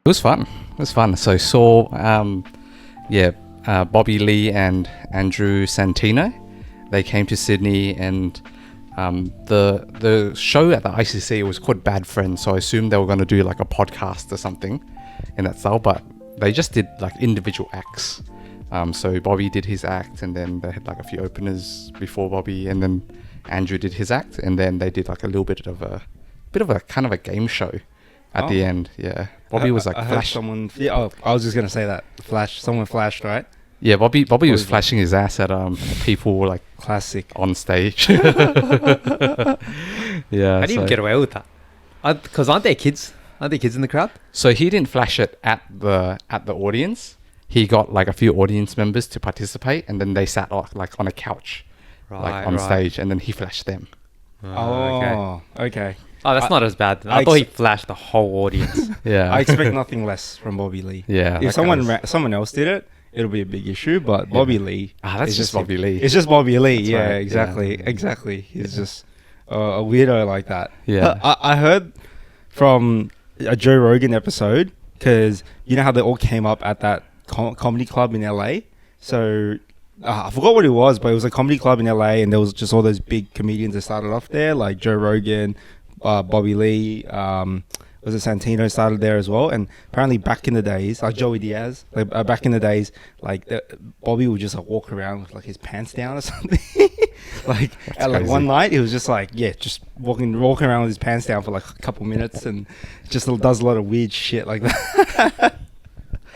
It was fun. It was fun. So saw, Bobby Lee and Andrew Santino. They came to Sydney, and the show at the ICC was called Bad Friends. So I assumed they were going to do like a podcast or something in that style, but they just did like individual acts. So Bobby did his act, and then they had like a few openers before Bobby, and then Andrew did his act, and then they did like a little bit of a kind of a game show at the end. Yeah, Bobby was like I flash. Someone. Yeah, I was just gonna say that flash. Someone flashed, right? Yeah, Bobby was flashing his ass at people like Classic on stage. Yeah. How do you get away with that? Because aren't there kids? Aren't there kids in the crowd? So he didn't flash it at the audience. He got like a few audience members to participate, and then they sat like on a couch, like on stage, and then he flashed them. Okay. Oh, that's not as bad. I thought he flashed the whole audience. Yeah. I expect nothing less from Bobby Lee. Yeah. If someone else did it, it'll be a big issue. But Bobby Lee, that's just Bobby Lee. It's just Bobby Lee. That's yeah, right. exactly, exactly. He's just a weirdo like that. Yeah. I heard from a Joe Rogan episode, because you know how they all came up at that comedy club in LA. So I forgot what it was, but it was a comedy club in LA, and there was just all those big comedians that started off there, like Joe Rogan, Bobby Lee, was it Santino started there as well. And apparently back in the days, like Joey Diaz, back in the days, like Bobby would just like walk around with like his pants down or something. Like at like one night, it was just like just walking around with his pants down for like a couple minutes, and just does a lot of weird shit like that.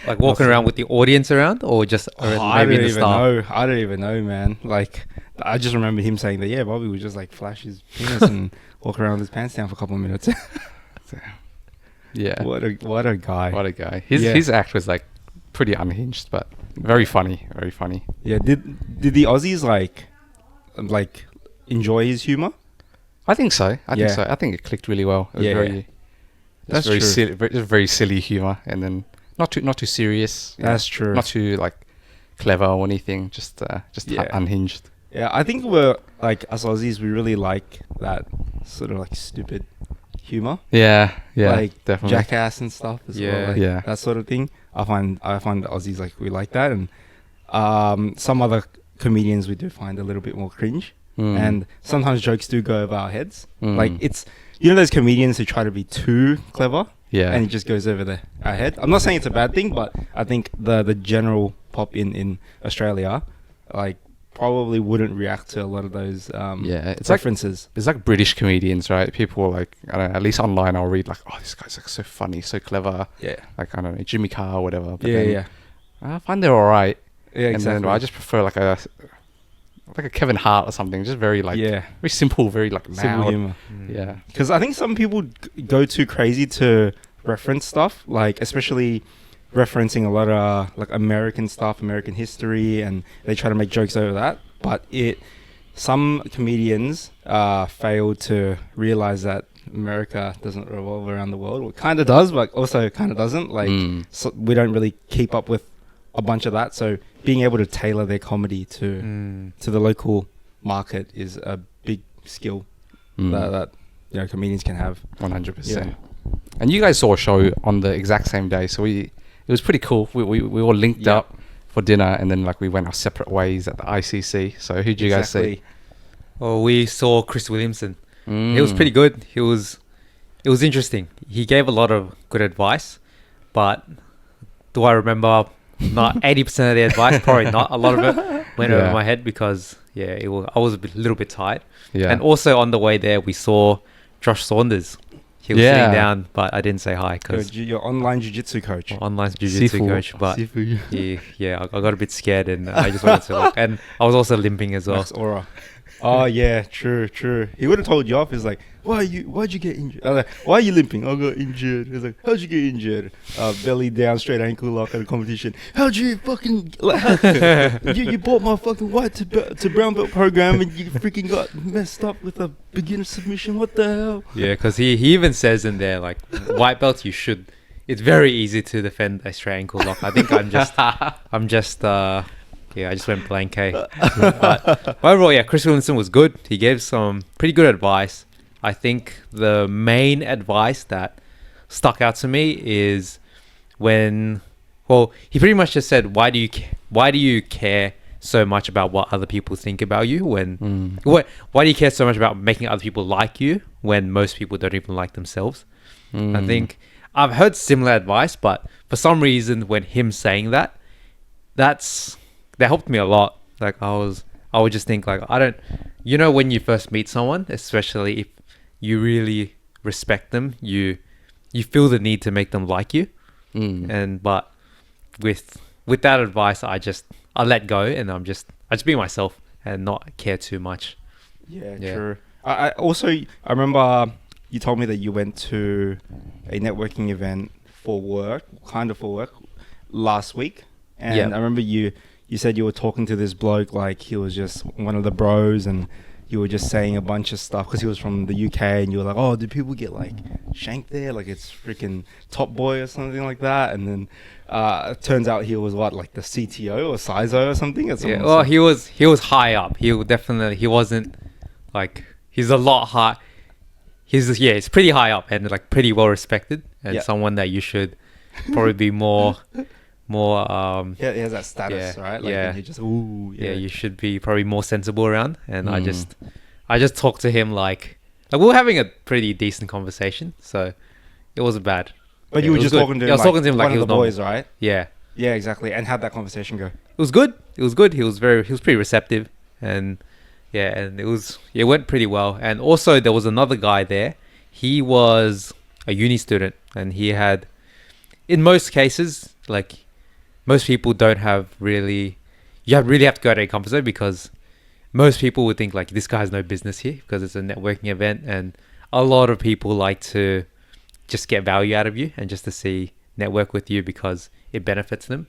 Like walking around with the audience around, or just maybe the staff? I don't even know, man. Like I just remember him saying that Bobby would just like flash his penis and walk around with his pants down for a couple of minutes. Yeah. What a guy. What a guy. His act was like pretty unhinged, but very funny. Very funny. Yeah. Did the Aussies like enjoy his humor? I think so. I think so. I think it clicked really well. It was that's very true. silly, very silly humor, and then not too serious. That's true. Not too like clever or anything. Just unhinged. Yeah, I think we're like us Aussies. We really like that sort of like stupid humor. Yeah, like definitely. Jackass and stuff as well. Like that sort of thing. I find the Aussies like we like that, and some other comedians we do find a little bit more cringe, and sometimes jokes do go over our heads. Like it's those comedians who try to be too clever, and it just goes over our head. I'm not saying it's a bad thing, but I think the general pop in Australia like probably wouldn't react to a lot of those it's references. It's like British comedians, right? People like, I don't know, at least online I'll read like, oh, this guy's like so funny, so clever. Yeah. Like, I don't know, Jimmy Carr or whatever. But I find they're alright. Yeah, exactly. And then I just prefer like a Kevin Hart or something, just very like very simple, very like simple humor. Yeah. Because I think some people go too crazy to reference stuff, like especially referencing a lot of like American stuff, American history, and they try to make jokes over that. But some comedians fail to realize that America doesn't revolve around the world. Well, it kind of does, but also kind of doesn't. Like so we don't really keep up with a bunch of that. So being able to tailor their comedy to the local market is a big skill that comedians can have. 100%. And you guys saw a show on the exact same day, so it was pretty cool. We all linked up for dinner, and then like we went our separate ways at the ICC. So who'd you guys see? Well, we saw Chris Williamson. It was pretty good. It was interesting. He gave a lot of good advice, but do I remember not 80% of the advice? Probably not. A lot of it went over my head because I was a little bit tired. Yeah. And also on the way there, we saw Josh Saunders. He was sitting down, but I didn't say hi because your online jiu-jitsu coach. Online jiu-jitsu coach, but I got a bit scared and I just wanted to look. And I was also limping as well. Max Aura. Oh yeah, true. He would have told you off. He's like, why'd you get injured? I was like, why are you limping? I got injured. He's like, how'd you get injured? Belly down, straight ankle lock at a competition. How'd you fucking you bought my fucking white to brown belt program and you freaking got messed up with a beginner submission? What the hell? Yeah, because he even says in there like, white belt you should. It's very easy to defend a straight ankle lock. I think I just went blank. But overall, Chris Williamson was good. He gave some pretty good advice. I think the main advice that stuck out to me is he pretty much just said, why do you care so much about what other people think about you why do you care so much about making other people like you when most people don't even like themselves? I think I've heard similar advice, but for some reason when him saying that helped me a lot. Like I would just think like, when you first meet someone, especially if you really respect them, you feel the need to make them like you. But with that advice, I let go, and I just be myself and not care too much. Yeah. True. I remember you told me that you went to a networking event for work last week, and I remember you said you were talking to this bloke like he was just one of the bros, and you were just saying a bunch of stuff because he was from the UK, and you were like, oh, do people get like shanked there? Like it's freaking Top Boy or something like that. And then it turns out he was like the CTO or CISO or something. Yeah, well, he was high up. He wasn't like, he's a lot high. He's pretty high up and like pretty well respected, and someone that you should probably be more he has that status, right? Like he just you should be probably more sensible around. And I just talked to him like we were having a pretty decent conversation, so it wasn't bad. But you were just talking to him. I was talking to him like he was the boys, right? Yeah, exactly. And how'd that conversation go? It was good. He was pretty receptive, and it went pretty well. And also there was another guy there. He was a uni student, and he had, in most cases, like most people don't have really, really have to go to a comfort zone, because most people would think like this guy has no business here because it's a networking event, and a lot of people like to just get value out of you and just to network with you because it benefits them.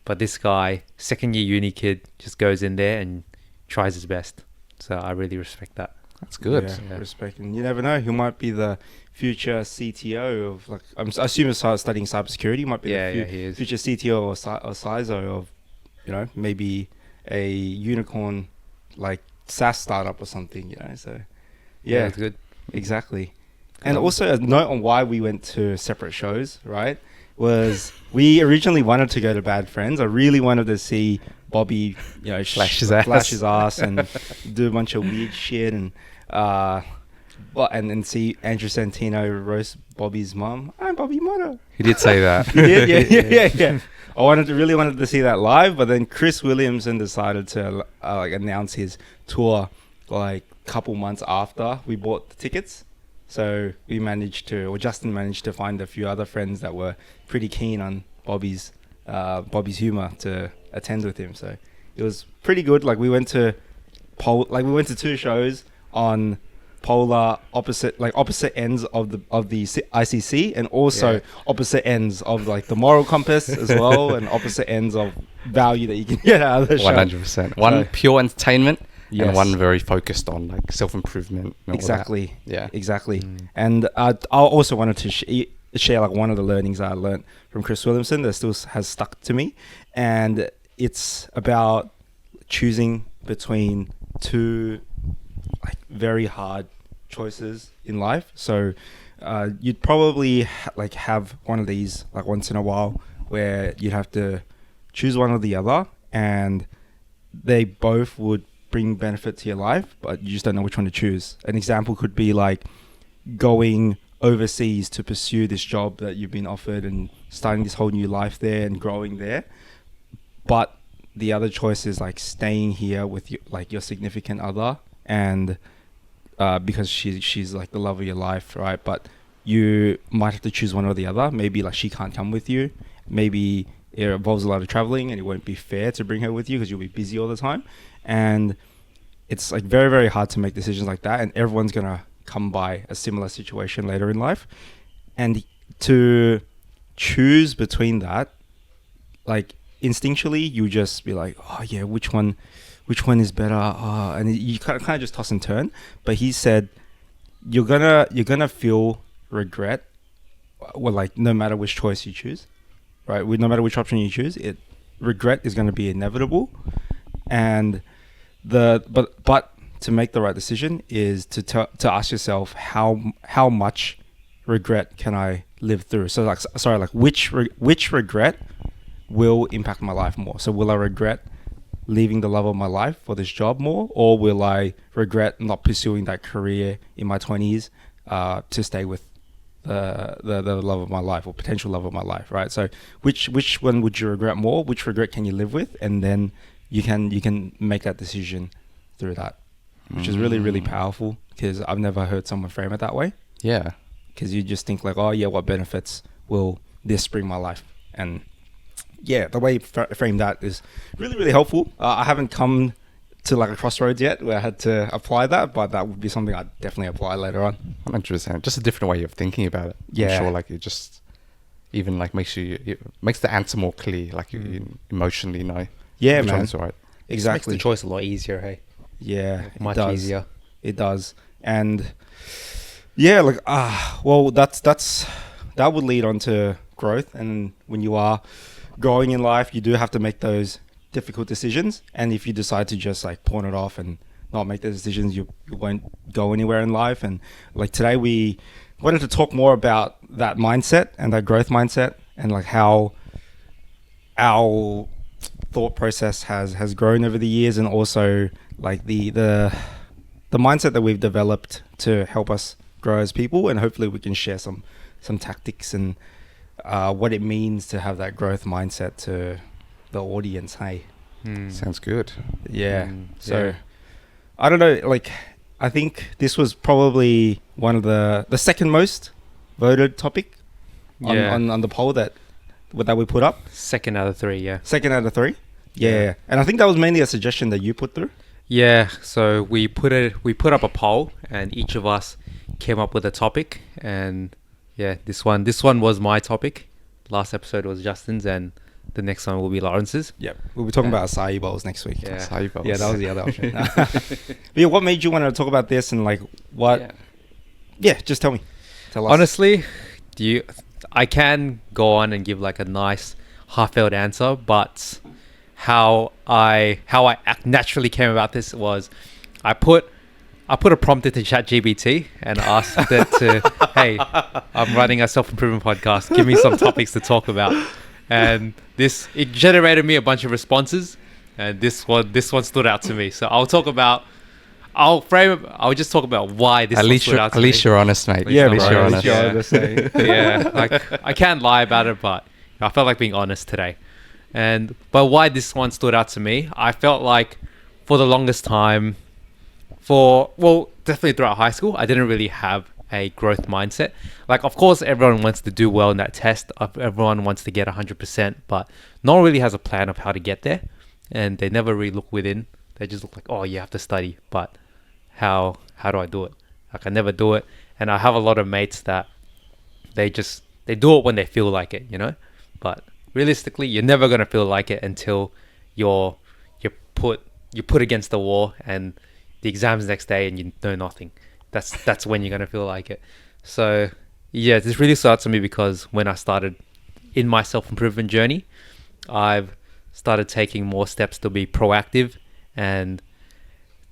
But this guy, second year uni kid, just goes in there and tries his best. So I really respect that. That's good. Yeah. Respect. And you never know, he might be the future CTO of, like, I assume he's studying cybersecurity. He might be the future CTO or CISO of, maybe a unicorn like SaaS startup or something, So yeah, that's good. Exactly. And also a note on why we went to separate shows, right? Was we originally wanted to go to Bad Friends. I really wanted to see Bobby, flash his ass and do a bunch of weird shit, and then see Andrew Santino roast Bobby's mum. I'm Bobby Motta. He did say that. He did, yeah. I really wanted to see that live, but then Chris Williamson decided to announce his tour like a couple months after we bought the tickets. So Justin managed to find a few other friends that were pretty keen on Bobby's humor to attend with him. So it was pretty good. Like we went to two shows on polar opposite ends of the ICC, and also opposite ends of like the moral compass as well, and opposite ends of value that you can get out of the show. 100%. One pure entertainment. Yes. And one very focused on like self-improvement. Exactly. Yeah. Exactly. And I also wanted to share like one of the learnings I learned from Chris Williamson that still has stuck to me. And it's about choosing between two like very hard choices in life. So you'd probably have one of these like once in a while where you'd have to choose one or the other, and they both would bring benefit to your life, but you just don't know which one to choose. An example could be like going overseas to pursue this job that you've been offered and starting this whole new life there and growing there. But the other choice is like staying here with your significant other, and because she's like the love of your life, right? But you might have to choose one or the other. Maybe like she can't come with you. Maybe it involves a lot of traveling, and it won't be fair to bring her with you because you'll be busy all the time. And it's like very, very hard to make decisions like that. And everyone's going to come by a similar situation later in life. And to choose between that, like instinctually, you just be like, oh yeah, which one is better? And you kind of just toss and turn. But he said, you're gonna feel regret, well, like no matter which choice you choose, right? No matter which option you choose, regret is going to be inevitable. And but to make the right decision is to ask yourself how much regret can I live through? So like, sorry, like which regret will impact my life more? So will I regret leaving the love of my life for this job more, or will I regret not pursuing that career in my 20s to stay with the love of my life or potential love of my life, right? So which one would you regret more? Which regret can you live with? And then you can make that decision through that, which is really, really powerful, because I've never heard someone frame it that way. Yeah. Because you just think like, oh yeah, what benefits will this bring my life? And yeah, the way you frame that is really, really helpful. I haven't come to like a crossroads yet where I had to apply that, but that would be something I'd definitely apply later on. 100%. Just a different way of thinking about it. Yeah. I'm sure like it just even like makes the answer more clear, like you emotionally know. Yeah, which man. one's right. Exactly. Makes the choice a lot easier, hey? Yeah, Much it does. easier. It does. And yeah, like well, that would lead on to growth. And when you are growing in life, you do have to make those difficult decisions. And if you decide to just like pawn it off and not make the decisions, you won't go anywhere in life. And like today we wanted to talk more about that mindset and that growth mindset, and like how our thought process has grown over the years, and also like the mindset that we've developed to help us grow as people. And hopefully we can share some tactics and what it means to have that growth mindset to the audience. Hey, Sounds good. yeah. So I don't know, like I think this was probably one of the second most voted topic on the poll that we put up. Second out of three, yeah. Second out of three. Yeah. And I think that was mainly a suggestion that you put through. Yeah, so we put up a poll, and each of us came up with a topic, and yeah, this one was my topic. Last episode was Justin's, and the next one will be Lawrence's. Yep. We'll be talking about acai bowls next week. Yeah. Acai bowls. Yeah, that was the other option. But yeah, what made you want to talk about this, and like what? Yeah, just tell me. Tell us. Honestly, I can go on and give like a nice heartfelt answer, but how I naturally came about this was I put a prompt into ChatGPT and asked it to, hey, I'm running a self-improvement podcast. Give me some topics to talk about. And it generated me a bunch of responses, and this one stood out to me. So I'll just talk about why this one stood out to me. At least you're honest, mate. Yeah, at least you're honest. Yeah, like I can't lie about it, but I felt like being honest today. But why this one stood out to me, I felt like for the longest time, definitely throughout high school, I didn't really have a growth mindset. Like, of course, everyone wants to do well in that test. Everyone wants to get 100%, but no one really has a plan of how to get there. And they never really look within. They just look like, oh, you have to study, but how do I do it? Like, I never do it. And I have a lot of mates that they do it when they feel like it, you know? But realistically, you're never going to feel like it until you're put against the wall and the exam's next day and you know nothing. That's when you're going to feel like it. So yeah, this really started to me because when I started in my self-improvement journey, I've started taking more steps to be proactive and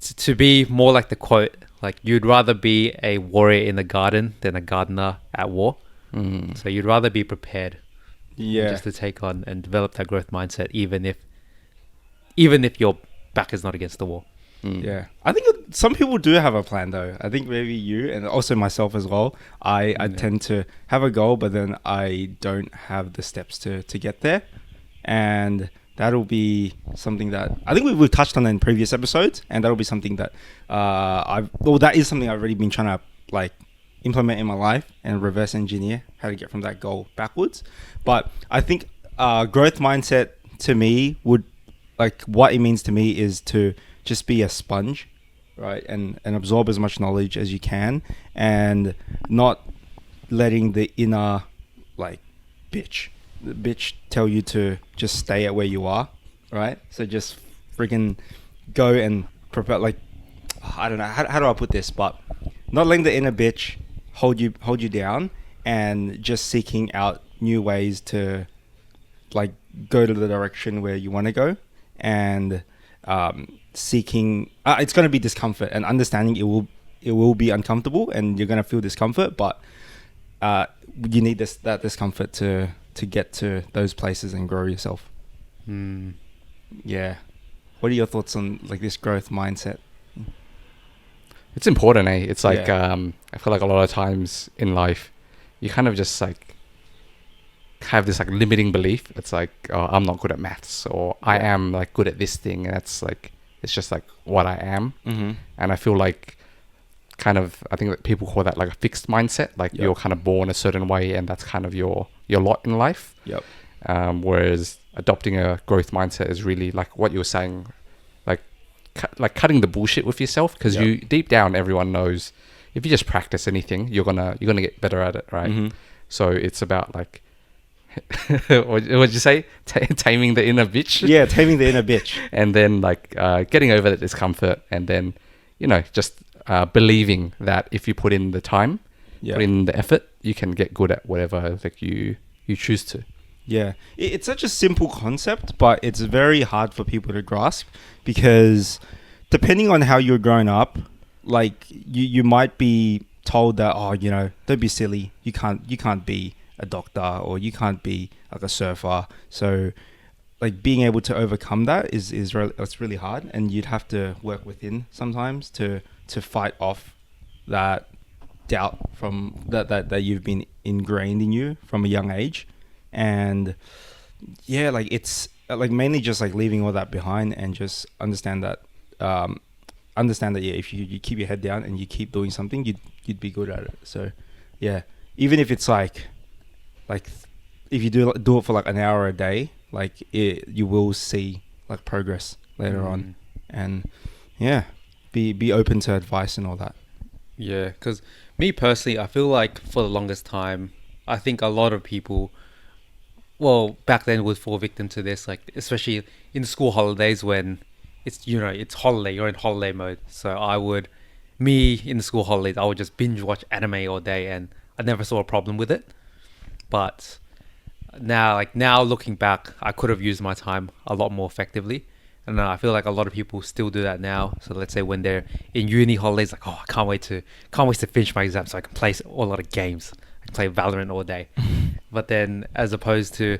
to be more like the quote, like you'd rather be a warrior in the garden than a gardener at war. So you'd rather be prepared, just to take on and develop that growth mindset, even if your back is not against the wall. Yeah, I think some people do have a plan though. I think maybe you and also myself as well. I tend to have a goal, but then I don't have the steps to get there, and that'll be something that I think we've touched on in previous episodes, and that'll be something that that is something I've already been trying to like implement in my life and reverse engineer how to get from that goal backwards. But I think growth mindset to me would, like, what it means to me is to just be a sponge, right? And absorb as much knowledge as you can, and not letting the inner like bitch tell you to just stay at where you are, right? So just freaking go and prepare. Like, I don't know how do I put this, but not letting the inner bitch hold you down, and just seeking out new ways to like go to the direction where you want to go, and seeking it's going to be discomfort and understanding it will be uncomfortable and you're going to feel discomfort, but you need that discomfort to get to those places and grow yourself. Yeah. What are your thoughts on like this growth mindset? It's important, eh? It's like Yeah. I feel like a lot of times in life, you kind of just like have this like limiting belief. It's like, oh, I'm not good at maths, or I Yeah. am like good at this thing, and that's like it's just like what I am. Mm-hmm. And I feel like kind of I think that people call that like a fixed mindset. Like Yep. you're kind of born a certain way, and that's kind of your lot in life. Yep. Whereas adopting a growth mindset is really like what you were saying, like cutting the bullshit with yourself, because Yep. you deep down everyone knows if you just practice anything you're gonna get better at it, right? Mm-hmm. So it's about like what'd you say, taming the inner bitch. Yeah, taming the inner bitch. And then like getting over the discomfort, and then just believing that if you put in the time, Yeah. put in the effort, you can get good at whatever like you choose to. Yeah, it's such a simple concept, but it's very hard for people to grasp because depending on how you're grown up, like you might be told that, oh, don't be silly. You can't be a doctor, or you can't be like a surfer. So like being able to overcome that it's really hard, and you'd have to work within sometimes to fight off that doubt from that you've been ingrained in you from a young age. And yeah, like it's like mainly just like leaving all that behind and just understand that yeah, if you keep your head down and you keep doing something, you'd be good at it. So yeah, even if it's like if you do it for like an hour a day, like you will see like progress later on. And yeah, be open to advice and all that. Yeah, because me personally, I feel like for the longest time, I think a lot of people, well, back then would fall victim to this, like especially in the school holidays when it's holiday, you're in holiday mode. So me in the school holidays, I would just binge watch anime all day, and I never saw a problem with it. But now looking back, I could have used my time a lot more effectively. And I feel like a lot of people still do that now. So let's say when they're in uni holidays, like, oh, I can't wait to finish my exam so I can play a lot of games. I can play Valorant all day. But then as opposed to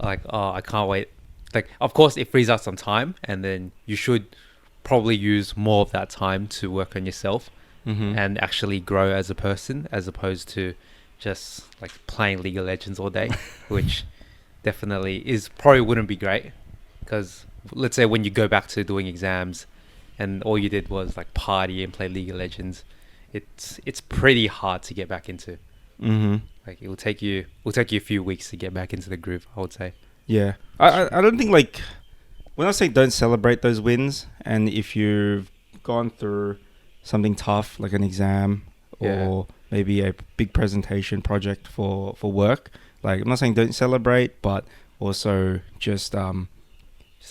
like, oh, I can't wait. Like, of course, it frees up some time, and then you should probably use more of that time to work on yourself and actually grow as a person, as opposed to just like playing League of Legends all day, which definitely probably wouldn't be great. Because let's say when you go back to doing exams and all you did was like party and play League of Legends, it's pretty hard to get back into. Like it will take you a few weeks to get back into the groove, I would say. Yeah, I don't think, like, when I say don't celebrate those wins, and if you've gone through something tough like an exam or maybe a big presentation project for work, like, I'm not saying don't celebrate, but also just have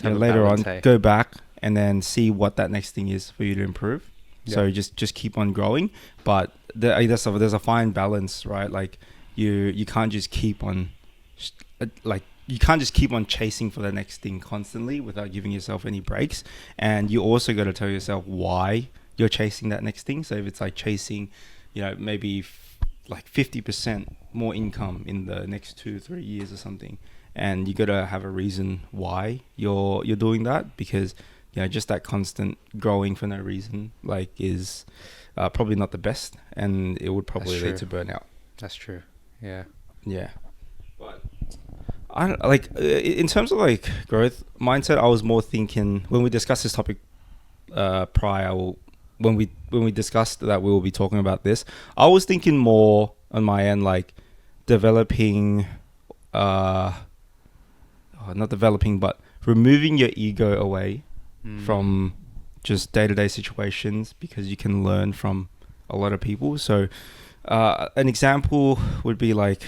a later balance, on go back and then see what that next thing is for you to improve. So just keep on growing, but there's a fine balance, right? Like you can't just keep on chasing for the next thing constantly without giving yourself any breaks. And you also got to tell yourself why you're chasing that next thing. So if it's like chasing, maybe like 50% more income in the next 2-3 years or something, and you got to have a reason why you're doing that, because just that constant growing for no reason like is probably not the best, and it would probably lead to burnout. That's true. Yeah. But I don't, like in terms of like growth mindset, I was more thinking when we discussed this topic prior, when we discussed that we will be talking about this, I was thinking more on my end, like developing not developing, but removing your ego away from just day-to-day situations, because you can learn from a lot of people. So an example would be like,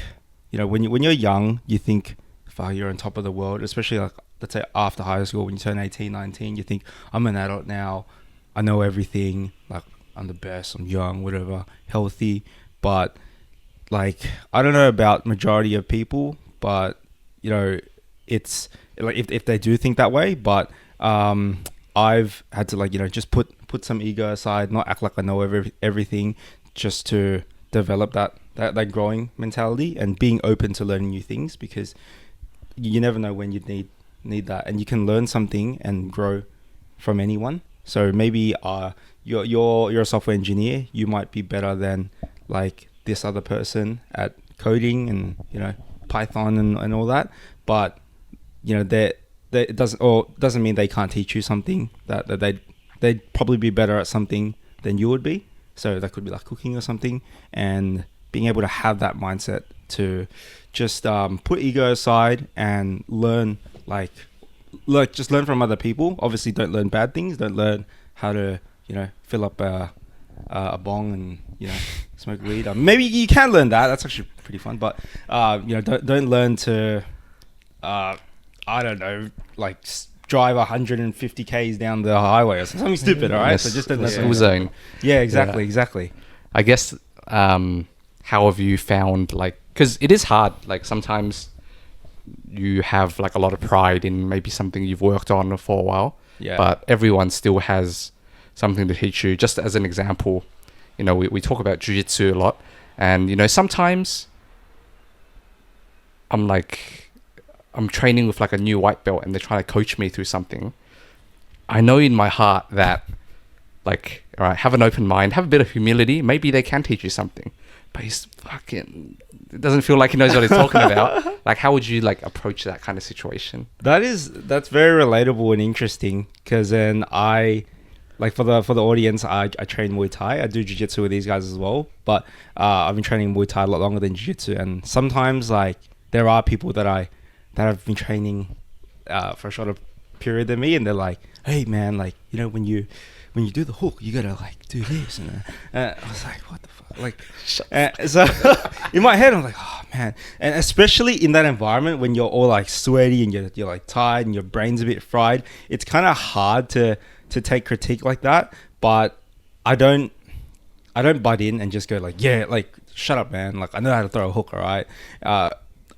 when you're young, you think, fuck, you're on top of the world, especially like, let's say after high school, when you turn 18, 19, you think, I'm an adult now, I know everything, like I'm the best, I'm young, whatever, healthy. But like, I don't know about majority of people, but it's like if they do think that way, but I've had to, like, just put some ego aside, not act like I know everything, just to develop that growing mentality and being open to learning new things, because you never know when you need that, and you can learn something and grow from anyone. So maybe you're a software engineer, you might be better than like this other person at coding and Python and all that, but that it doesn't mean they can't teach you something that they'd probably be better at something than you would be. So that could be like cooking or something, and being able to have that mindset to just put ego aside and learn just learn from other people. Obviously, don't learn bad things. Don't learn how to fill up a bong and smoke weed. Maybe you can learn that. That's actually pretty fun. But don't learn to I don't know, like drive 150 k's down the highway or something stupid. All right, so just don't school zone. Yeah, exactly. I guess how have you found, like, because it is hard, like sometimes you have like a lot of pride in maybe something you've worked on for a while, but everyone still has something to teach you. Just as an example, we talk about jiu-jitsu a lot, and sometimes I'm training with like a new white belt and they're trying to coach me through something. I know in my heart that, like, all right, have an open mind, have a bit of humility. Maybe they can teach you something, but it doesn't feel like he knows what he's talking about. Like, how would you like approach that kind of situation? That's very relatable and interesting, because then like for the audience, I train Muay Thai. I do jiu-jitsu with these guys as well, but I've been training Muay Thai a lot longer than jiu-jitsu, and sometimes like there are people that have been training for a shorter period than me, and they're like, hey man, like when you do the hook, you gotta like do this, and I was like, what the fuck, like, so in my head I'm like, oh man. And especially in that environment when you're all like sweaty and you're like tired and your brain's a bit fried, it's kind of hard to take critique like that. But I don't butt in and just go like, yeah, like shut up man, like I know how to throw a hook, all right.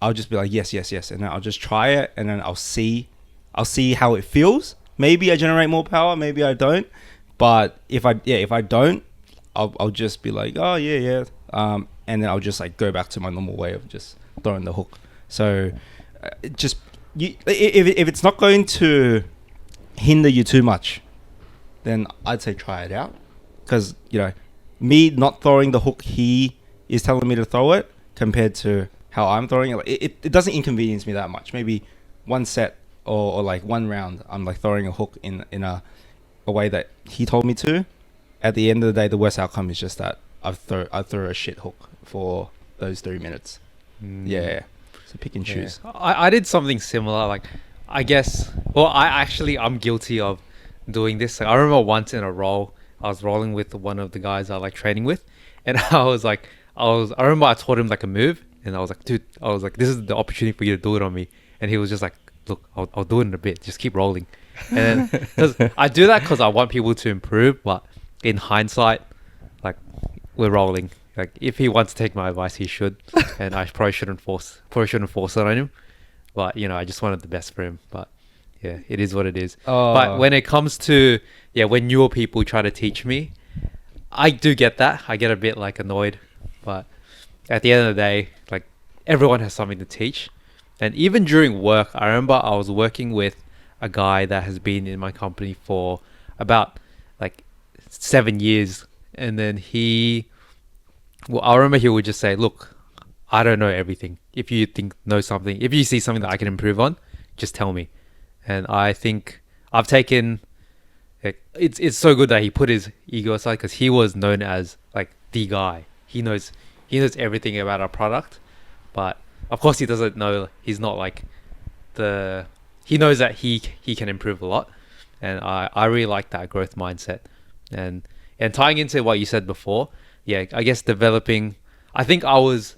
I'll just be like, yes, and then I'll just try it, and then I'll see how it feels. Maybe I generate more power, maybe I don't. But if I don't, I'll just be like, oh yeah, and then I'll just like go back to my normal way of just throwing the hook. So if it's not going to hinder you too much, then I'd say try it out. Because me not throwing the hook, he is telling me to throw it, compared to how I'm throwing it, like, it doesn't inconvenience me that much. Maybe one set or like one round, I'm like throwing a hook in a way that he told me to. At the end of the day, the worst outcome is just that I throw a shit hook for those 3 minutes. Yeah, so pick and choose. I did something similar. Like, I guess, I'm guilty of doing this. Like, I remember once in a roll, I was rolling with one of the guys I like training with, and I remember I taught him like a move. And I was like, dude, this is the opportunity for you to do it on me. And he was just like, look, I'll do it in a bit. Just keep rolling. And then, because I do that because I want people to improve. But in hindsight, like, we're rolling. Like, if he wants to take my advice, he should. And I probably shouldn't force it on him. But, I just wanted the best for him. But yeah, it is what it is. But when it comes to, when newer people try to teach me, I do get that. I get a bit like annoyed. But at the end of the day, like, everyone has something to teach. And even during work, I remember I was working with a guy that has been in my company for about like 7 years. And then I remember he would just say, look, I don't know everything. If you if you see something that I can improve on, just tell me. And I think I've taken, like, it's so good that he put his ego aside, because he was known as like the guy. He knows everything about our product, but of course he doesn't know. He's not like he knows that he can improve a lot, and I really like that growth mindset. And tying into what you said before, I guess developing. I think I was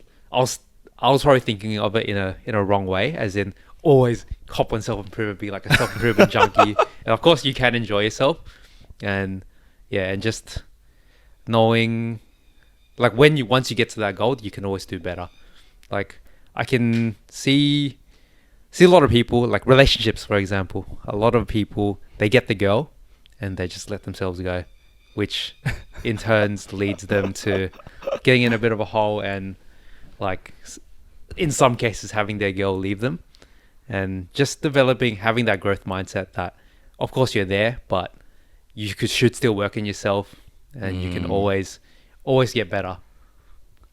probably thinking of it in a wrong way, as in always cop on self-improvement, be like a self-improvement junkie. And of course you can enjoy yourself, and just knowing, like, once you get to that goal, you can always do better. Like, I can see a lot of people, like relationships, for example. A lot of people, they get the girl and they just let themselves go. which in turns leads them to getting in a bit of a hole and like in some cases having their girl leave them, and just having that growth mindset that of course you're there, but should still work on yourself, and you can always get better.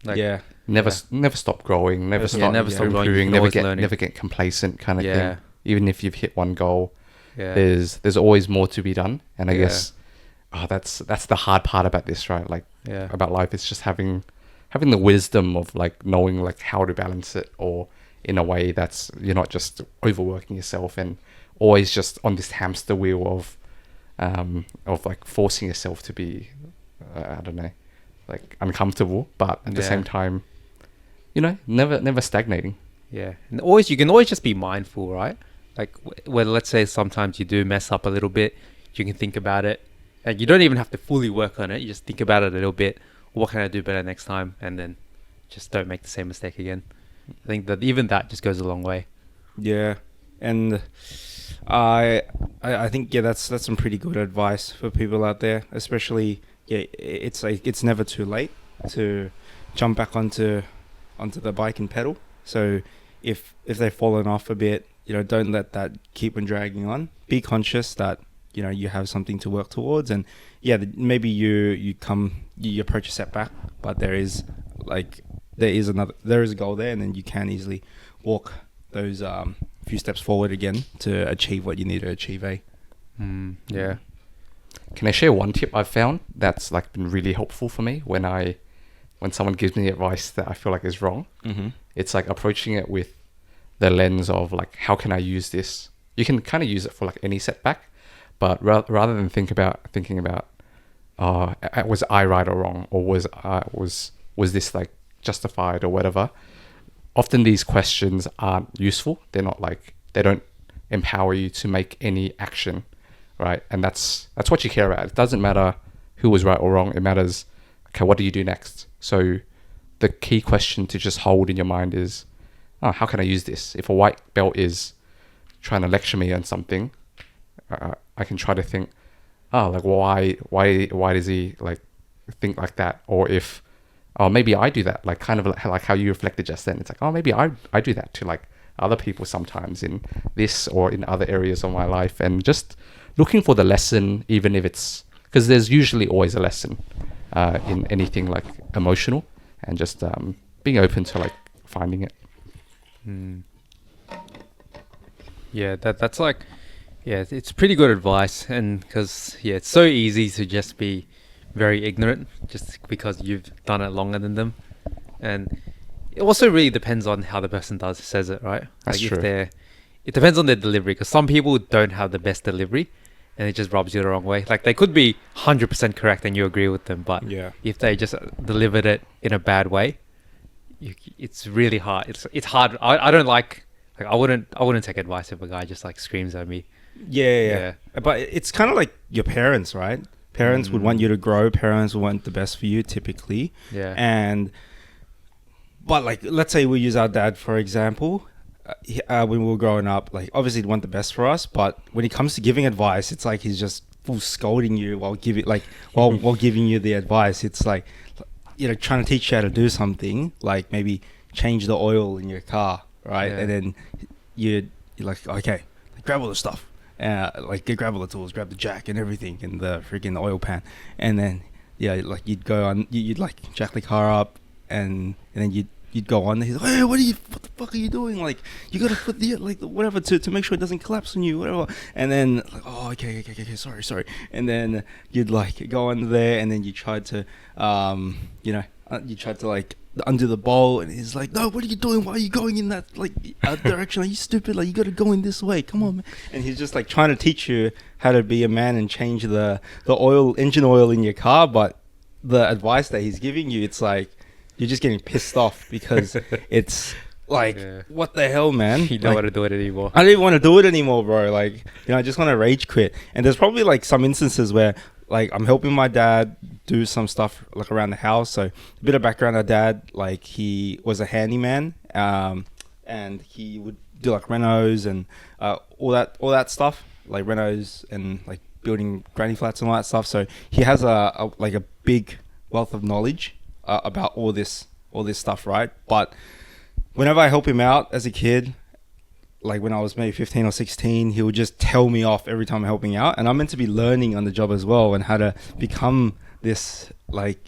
Like, yeah. Never stop growing, never stop growing, improving, you can never always get learning. never get complacent kind of Yeah. thing. Even if you've hit one goal, Yeah. there's always more to be done. And I Yeah. guess that's the hard part about this, right? Like Yeah. about life, it's just having the wisdom of like knowing like how to balance it, or in a way that's you're not just overworking yourself and always just on this hamster wheel of like forcing yourself to be I don't know, like uncomfortable, but at the Yeah. same time, never stagnating. Yeah, and you can always just be mindful, right? Like, where let's say sometimes you do mess up a little bit, you can think about it, and you don't even have to fully work on it. You just think about it a little bit. What can I do better next time? And then just don't make the same mistake again. I think that even that just goes a long way. Yeah, and I think that's some pretty good advice for people out there, especially it's like it's never too late to jump back onto the bike and pedal. So if they've fallen off a bit, don't let that keep on dragging on. Be conscious that you have something to work towards, and maybe you approach a setback, but there is a goal there, and then you can easily walk those few steps forward again to achieve what you need to achieve. Yeah. Can I share one tip I've found that's like been really helpful for me when someone gives me advice that I feel like is wrong? Mm-hmm. It's like approaching it with the lens of like, how can I use this? You can kind of use it for like any setback, but rather than thinking about, was I right or wrong, or was this like justified or whatever? Often these questions aren't useful. They're not like, they don't empower you to make any action, right? And that's what you care about. It doesn't matter who was right or wrong. It matters, okay, what do you do next? So the key question to just hold in your mind is, how can I use this? If a white belt is trying to lecture me on something, I can try to think, like why does he like think like that? Or if, maybe I do that, like kind of like how you reflected just then. It's like, maybe I do that to like other people sometimes in this or in other areas of my life, and just looking for the lesson, even if it's, because there's usually always a lesson in anything like emotional, and just being open to like finding it. Yeah, that's like, yeah, it's pretty good advice, and because it's so easy to just be very ignorant just because you've done it longer than them, and it also really depends on how the person says it, right? That's like true. It depends on their delivery, because some people don't have the best delivery, and it just rubs you the wrong way. Like, they could be 100% correct and you agree with them, but if they just delivered it in a bad way, it's really hard. It's hard. I don't like I wouldn't take advice if a guy just like screams at me. Yeah. But it's kind of like your parents, right? Parents would want you to grow. Parents would want the best for you, typically. Yeah. But like, let's say we use our dad for example. When we were growing up, like obviously he'd want the best for us, but when it comes to giving advice, it's like he's just full scolding you while giving you the advice. It's like, trying to teach you how to do something, like maybe change the oil in your car, right? Yeah. And then you're like, okay, grab all the stuff, grab all the tools, grab the jack and everything, and the freaking oil pan, and then you'd go on, you'd like jack the car up, and then you'd go on. He's like, hey, what the fuck are you doing? Like, you gotta put the whatever to make sure it doesn't collapse on you, whatever. And then like, oh, okay, sorry. And then you'd like go on there, and then you tried to like undo the bowl, and he's like, no, what are you doing? Why are you going in that direction? Are you stupid? Like, you gotta go in this way. Come on, man. And he's just like trying to teach you how to be a man and change the engine oil in your car. But the advice that he's giving you, it's like, you're just getting pissed off because it's like, what the hell, man? You don't want to do it anymore. I don't even want to do it anymore, bro. Like, I just want to rage quit. And there's probably like some instances where like I'm helping my dad do some stuff like around the house. So a bit of background, our dad, like he was a handyman, and he would do like renos and all that stuff, like renos and like building granny flats and all that stuff. So he has a like a big wealth of knowledge about all this stuff, right? But whenever I help him out as a kid, like when I was maybe 15 or 16, he would just tell me off every time I'm helping out. And I'm meant to be learning on the job as well, and how to become this like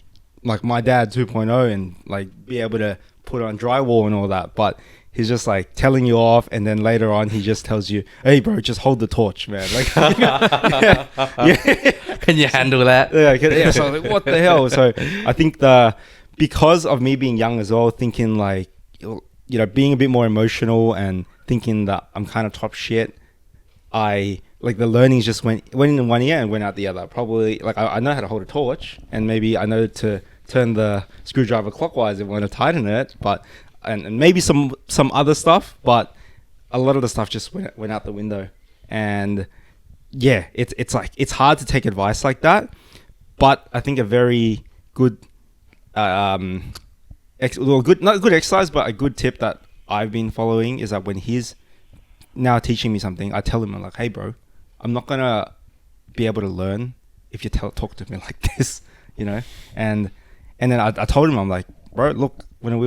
my dad 2.0 and like be able to put on drywall and all that. But he's just like telling you off, and then later on he just tells you, "Hey, bro, just hold the torch, man." Like, yeah. Can you handle that? Yeah. So I was like, what the hell? So I think because of me being young as well, thinking like, being a bit more emotional and thinking that I'm kind of top shit, I like the learnings just went in one ear and went out the other. Probably like I know how to hold a torch, and maybe I know to turn the screwdriver clockwise if I want to tighten it, but and maybe some other stuff, but a lot of the stuff just went out the window. And yeah, it's like it's hard to take advice like that, but I think a very good not a good exercise, but a good tip that I've been following is that when he's now teaching me something, I tell him, I'm like, "Hey bro, I'm not gonna be able to learn if you talk to me like this," and then I told him, I'm like, "Bro, look, when I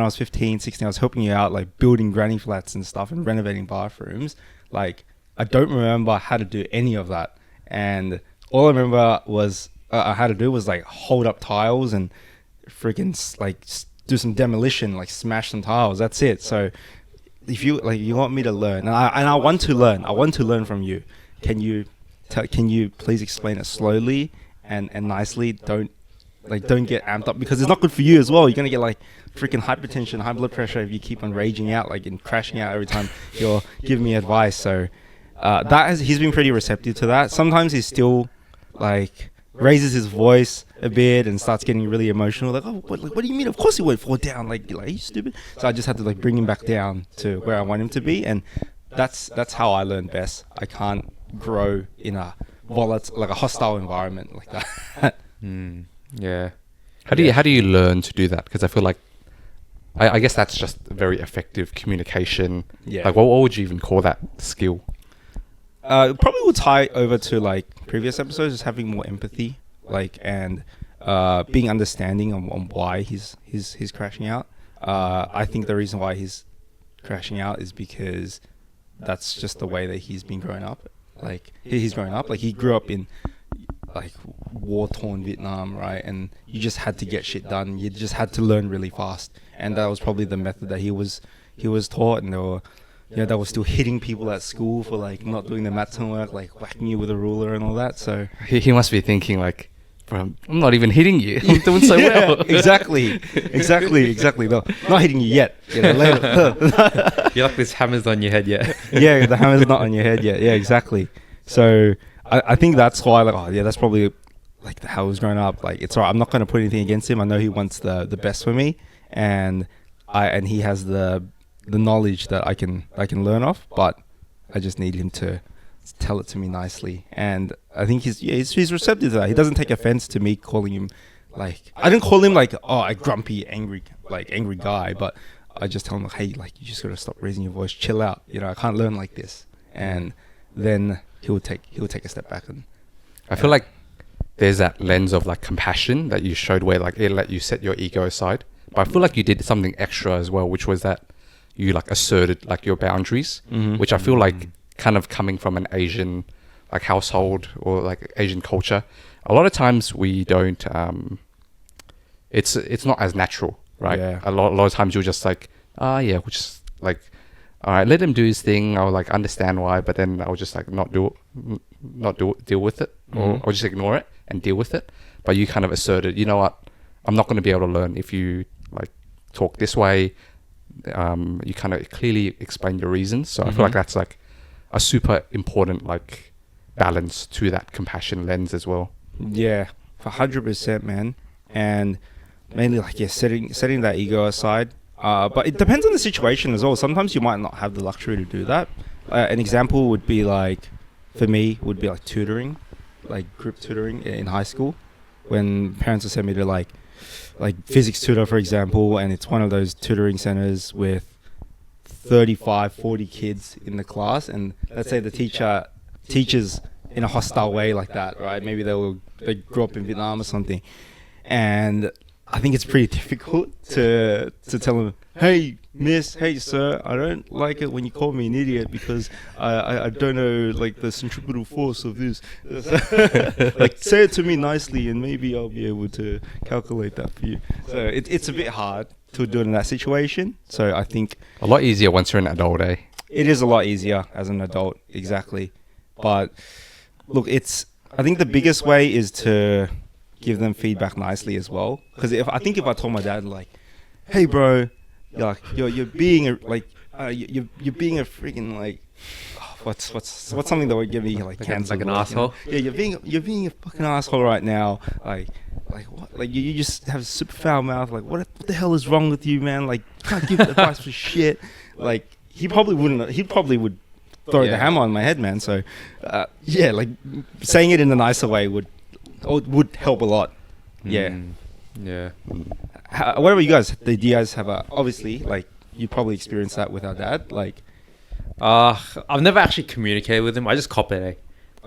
was 15, 16, I was helping you out, like building granny flats and stuff and renovating bathrooms. Like, I don't remember how to do any of that. And all I remember was I had to do was like hold up tiles and freaking like do some demolition, like smash some tiles. That's it. So if you want me to learn, and I want to learn from you, can you please explain it slowly and nicely? Don't get amped up, because it's not good for you as well. You're gonna get like freaking hypertension, high blood pressure if you keep on raging out, like, and crashing out every time you're giving me advice." So he's been pretty receptive to that. Sometimes he still like raises his voice a bit and starts getting really emotional, like, "Oh, what do you mean? Of course he won't fall down. Like, are you stupid?" So I just had to like bring him back down to where I want him to be, and that's how I learn best. I can't grow in a hostile environment like that. Yeah. How do you learn to do that? Because I feel like I guess that's just very effective communication. Yeah. Like, what would you even call that skill? Probably will tie over to like previous episodes, just having more empathy, like, and being understanding on why he's crashing out. I think the reason why he's crashing out is because that's just the way that he's been growing up. Like, he's growing up, like he grew up in like war-torn Vietnam, right? And you just had to get shit done. You just had to learn really fast, and that was probably the method that he was taught. And they were still hitting people at school for like not doing the maths homework, like whacking you with a ruler and all that. So He must be thinking like, "Bro, I'm not even hitting you. I'm doing so well." Exactly. No, not hitting you yet. Later. You're like, this hammer's on your head yet. Yeah, the hammer's not on your head yet. Yeah, exactly. So I think that's why, like, oh yeah, that's probably like how he was growing up. Like, it's alright. I'm not going to put anything against him. I know he wants the best for me, and he has the knowledge that I can learn off, but I just need him to tell it to me nicely. And I think he's receptive to that. He doesn't take offense to me calling him, like, I didn't call him like, oh, a grumpy, angry guy, but I just tell him, like, "Hey, like, you just got to stop raising your voice, chill out. I can't learn like this." And then he'll take a step back. And I feel like there's that lens of like compassion that you showed, where like it let you set your ego aside. But I feel like you did something extra as well, which was that you like asserted like your boundaries, which I feel like kind of coming from an Asian like household or like Asian culture, a lot of times we don't it's not as natural, right? Yeah. A lot of times you're just like, we'll just like, all right, let him do his thing. I'll like understand why, but then I'll just like not deal with it, or I'll just ignore it and deal with it. But you kind of asserted, you know what, I'm not going to be able to learn if you like talk this way. You kind of clearly explain your reasons. So I feel like that's like a super important like balance to that compassion lens as well. Yeah, 100%, man. And mainly like, setting that ego aside. But it depends on the situation as well. Sometimes you might not have the luxury to do that. An example would be like, for me, would be like tutoring, like group tutoring in high school, when parents would send me to like physics tutor, for example, and it's one of those tutoring centers with 35, 40 kids in the class, and let's say the teacher teaches in a hostile way like that, right? Maybe they grew up in Vietnam or something, and I think it's pretty difficult to tell them, hey miss, hey sir, I don't like it when you call me an idiot because I don't know like the centripetal force of this. Like say it to me nicely and maybe I'll be able to calculate that for you. So it's a bit hard to do it in that situation. So I think A lot easier once you're an adult, eh? it is a lot easier as an adult, exactly. But look, I think the biggest way is to give them feedback nicely as well. Because if I told my dad like, "Hey, bro, you're being a you're being a freaking like, what's something that would give me like cancer? Like an asshole? Yeah, you're being a fucking asshole right now. Like what? Like you just have a super foul mouth. Like what the hell is wrong with you, man? Like you can't give advice for shit. Like he probably wouldn't. He probably would throw the hammer on my head, man. So yeah, like saying it in a nicer way would help a lot. Yeah. Yeah. What about you guys? Do you guys have obviously like you probably experienced that with our dad? Like, I've never actually communicated with him. I just cop it, eh?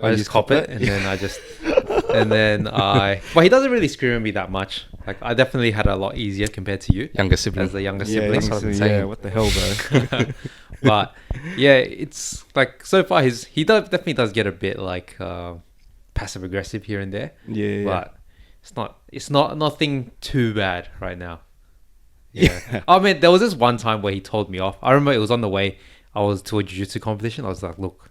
I just cop it, and then but he doesn't really scream at me that much. Like I definitely had a lot easier compared to you, Younger sibling. as the younger yeah, sibling. That's what I'm saying. yeah, what the hell, bro? But yeah, it's like so far definitely does get a bit like passive aggressive here and there. Yeah. But it's not nothing too bad right now. Yeah. I mean, there was this one time where he told me off. I remember it was on the way I was to a jiu-jitsu competition. I was like, look,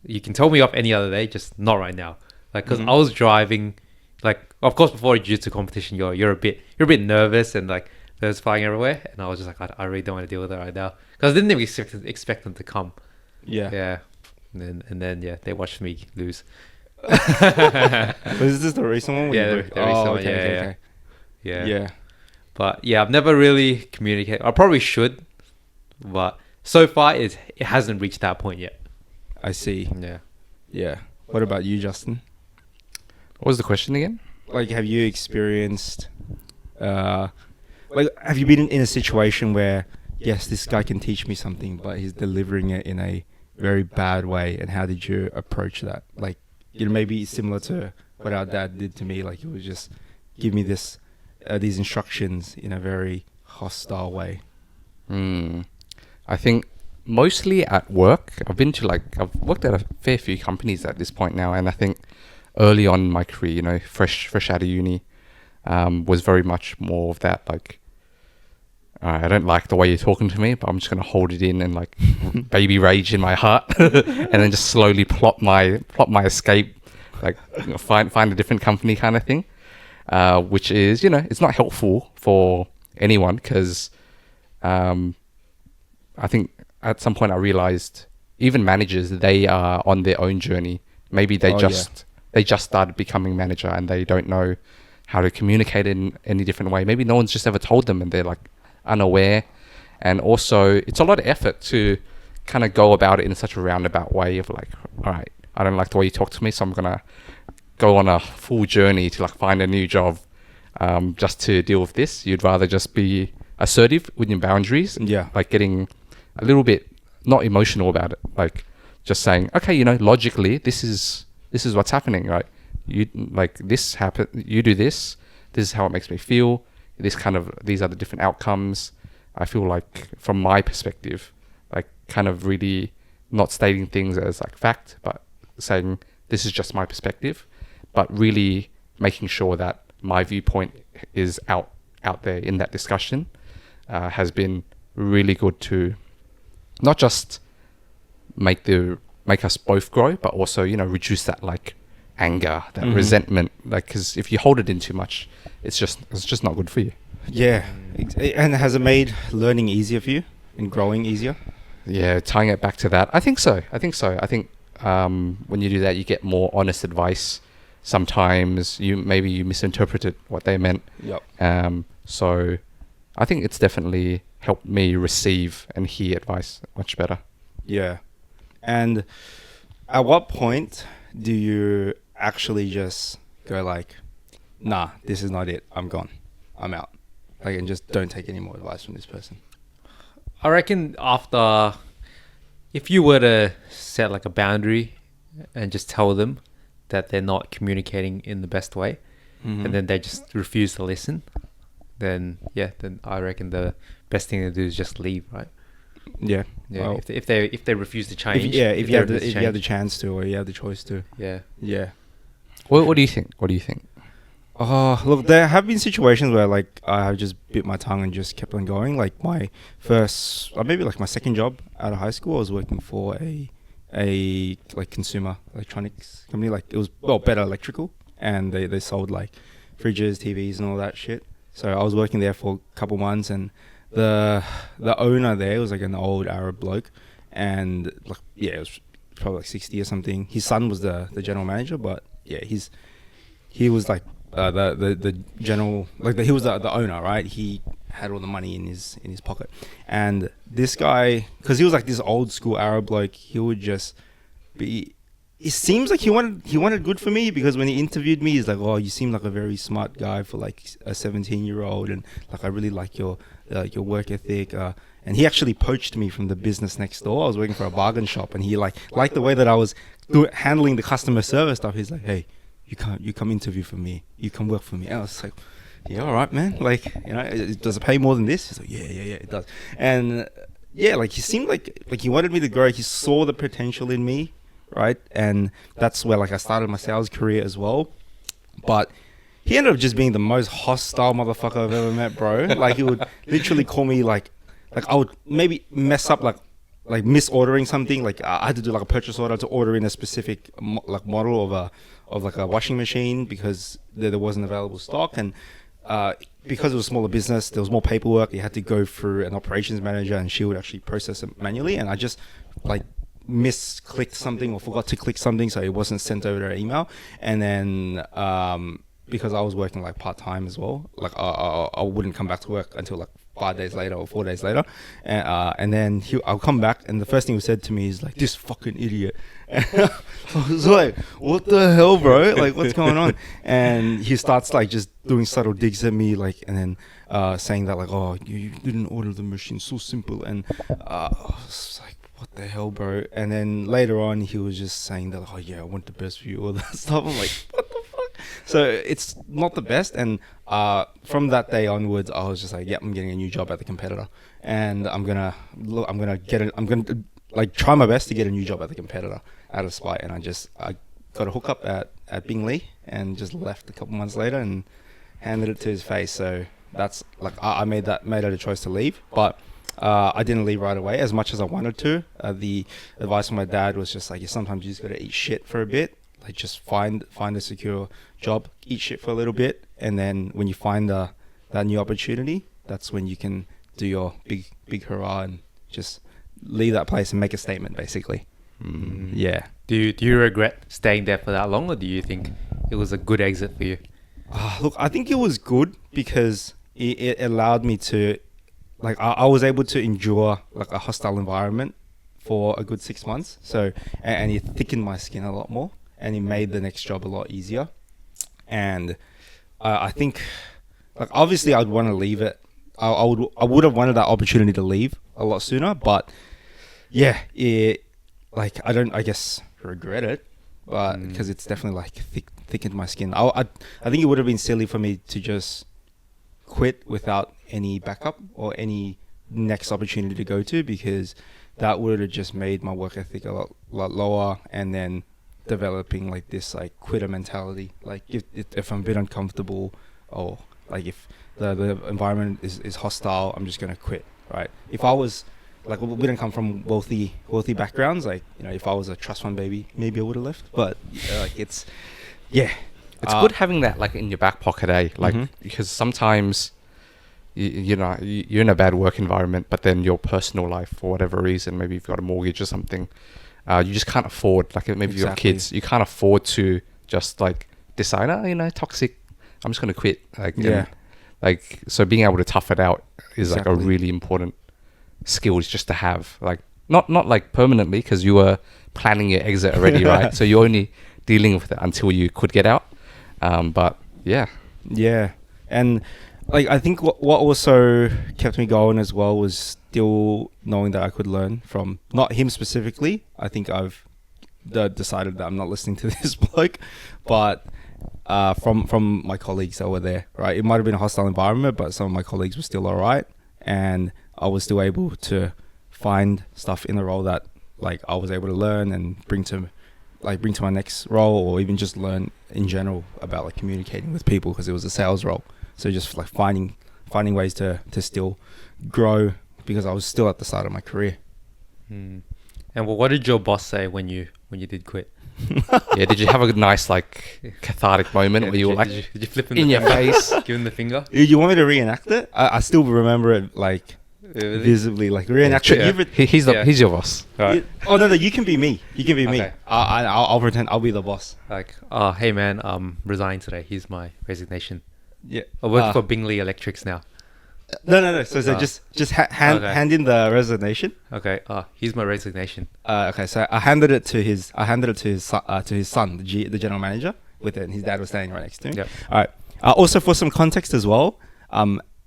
you can tell me off any other day, just not right now. Like, because I was driving, like, of course, before a jiu-jitsu competition, you're a bit nervous and like there's flying everywhere. And I was just like, I really don't want to deal with it right now because I didn't even expect them to come. Yeah. Yeah. And then yeah, they watched me lose. Was this the recent one? Yeah, where the recent one, okay. Yeah. But yeah, I've never really communicated. I probably should, but so far it hasn't reached that point yet. I see. Yeah. Yeah. What about you, Justin? What was the question again? Like, have you experienced, like, have you been in a situation where, yes, this guy can teach me something, but he's delivering it in a very bad way, and how did you approach that? Like, maybe similar to what our dad did to me. Like, he would just give me these instructions in a very hostile way. I think mostly at work. I've worked at a fair few companies at this point now, and I think early on in my career, fresh out of uni, was very much more of that, like, I don't like the way you're talking to me, but I'm just going to hold it in and like baby rage in my heart and then just slowly plot my escape, like find a different company kind of thing, which is, it's not helpful for anyone because I think at some point I realized even managers, they are on their own journey. Maybe they just started becoming manager and they don't know how to communicate in any different way. Maybe no one's just ever told them and they're like unaware. And also it's a lot of effort to kind of go about it in such a roundabout way of like, all right, I don't like the way you talk to me, so I'm going to go on a full journey to like find a new job just to deal with this. You'd rather just be assertive with your boundaries. Yeah. Like getting a little bit not emotional about it. Like just saying, okay, logically, this is what's happening, right? You like this happen. You do this. This is how it makes me feel. These are the different outcomes. I feel like from my perspective, like kind of really not stating things as like fact, but saying this is just my perspective, but really making sure that my viewpoint is out there in that discussion has been really good to not just make us both grow, but also reduce that like anger, that resentment, like because if you hold it in too much, it's just not good for you. Yeah. And has it made learning easier for you and growing easier? Yeah, tying it back to that, I think so. I think when you do that, you get more honest advice. Sometimes you misinterpreted what they meant. Yep. So I think it's definitely helped me receive and hear advice much better. Yeah. And at what point do you actually just go like, nah, this is not it, I'm gone, I'm out, like, and just don't take any more advice from this person? I reckon if you were to set like a boundary and just tell them that they're not communicating in the best way, Mhm. and then they just refuse to listen, then I reckon the best thing to do is just leave, right? Yeah. Yeah, Well, if they refuse to change. if they you have refuse to if you have the change, chance to, or you have the choice to. yeah. Yeah. What do you think? What do you think? Oh, look, there have been situations where like I have just bit my tongue and just kept on going. Like my first, or maybe like my second job out of high school, I was working for a like consumer electronics company. Like it was better electrical, and they sold like fridges, TVs, and all that shit. So I was working there for a couple months, and the owner there was like an old Arab bloke, and like it was probably like 60 or something. His son was the general manager, but he was like the general, like he was the owner, right? He had all the money in his pocket, and this guy, because he was like this old school Arab bloke, he would just be. It seems like he wanted good for me, because when he interviewed me, he's like, "Oh, you seem like a very smart guy for like a 17-year-old, and like I really like your work ethic." And he actually poached me from the business next door. I was working for a bargain shop, and he liked the way that I was handling the customer service stuff. He's like, "Hey, you come interview for me. You come work for me." And I was like, "Yeah, all right, man. Like, does it pay more than this?" He's like, "Yeah, it does." And like he seemed like he wanted me to grow. He saw the potential in me. Right, and that's where like I started my sales career as well. But he ended up just being the most hostile motherfucker I've ever met, bro. Like he would literally call me like I would maybe mess up like misordering something. Like I had to do like a purchase order to order in a specific model of like a washing machine, because there wasn't available stock, and because it was a smaller business, there was more paperwork. You had to go through an operations manager, and she would actually process it manually, and I just like misclicked something or forgot to click something, so it wasn't sent over to email. And then because I was working like part-time as well, like I wouldn't come back to work until like 5 days later or 4 days later, and then I'll come back, and the first thing he said to me is like, "This fucking idiot." And I was like, "What the hell, bro? Like, what's going on?" And he starts like just doing subtle digs at me, like, and then saying that like, "Oh, you didn't order the machine, so simple." And I was like, "What the hell, bro?" And then later on, he was just saying that, "Oh yeah, I want the best for you," all that stuff. I'm like, "What the fuck?" So it's not the best. And from that day onwards, I was just like, "Yep, I'm getting a new job at the competitor, and I'm gonna like try my best to get a new job at the competitor out of spite." And I got a hookup at Bingley, and just left a couple months later and handed it to his face. So that's like I made it a choice to leave, but I didn't leave right away as much as I wanted to. The advice from my dad was just like, sometimes you just gotta eat shit for a bit. Like just find a secure job, eat shit for a little bit, and then when you find that new opportunity, that's when you can do your big hurrah and just leave that place and make a statement, basically. Yeah. Do you regret staying there for that long, or do you think it was a good exit for you? Look, I think it was good, because it allowed me to, like, I was able to endure like a hostile environment for a good 6 months. So, and it thickened my skin a lot more, and it made the next job a lot easier. And I think, like, obviously I'd want to leave it. I would have wanted that opportunity to leave a lot sooner, but yeah, I don't, I guess, regret it, but because it's definitely like thickened my skin. I think it would have been silly for me to just quit without any backup or any next opportunity to go to, because that would have just made my work ethic a lot lower, and then developing like this like quitter mentality. Like if I'm a bit uncomfortable, or like if the environment is hostile, I'm just gonna quit, right? If I was like, we didn't come from wealthy backgrounds, like, if I was a trust fund baby, maybe I would have left. But like it's good having that like in your back pocket, like because sometimes you're in a bad work environment, but then your personal life, for whatever reason, maybe you've got a mortgage or something, you just can't afford, like maybe you have kids, you can't afford to just like decide, toxic, I'm just gonna quit. Like so being able to tough it out is like a really important skill just to have, like not like permanently, because you were planning your exit already, right? So you're only dealing with it until you could get out. But yeah, and like I think what also kept me going as well was still knowing that I could learn from, not him specifically. I think I've decided that I'm not listening to this bloke. But from my colleagues that were there, right, it might have been a hostile environment, but some of my colleagues were still all right, and I was still able to find stuff in the role that like I was able to learn and bring to my next role, or even just learn in general about like communicating with people, because it was a sales role. So just like finding ways to still grow, because I was still at the start of my career. And what did your boss say when you did quit? Yeah, did you have a nice like cathartic moment where you were like did you flip him in the your finger? face? Give him the finger? You want me to reenact it? I still remember it like Really? visibly, like reenact it. Yeah. He's your boss. Right. Oh no, you can be me. You can be me. Okay. I'll pretend I'll be the boss. Like, oh, hey man, I'm resigning today. Here's my resignation. Yeah. I work for Bingley Electrics now. No. So just hand Okay. hand in the resignation. Okay. Here's my resignation. Okay, so I handed it to his son, the general manager, with it, and his dad was standing right next to him. Yep. All right. Also, for some context as well,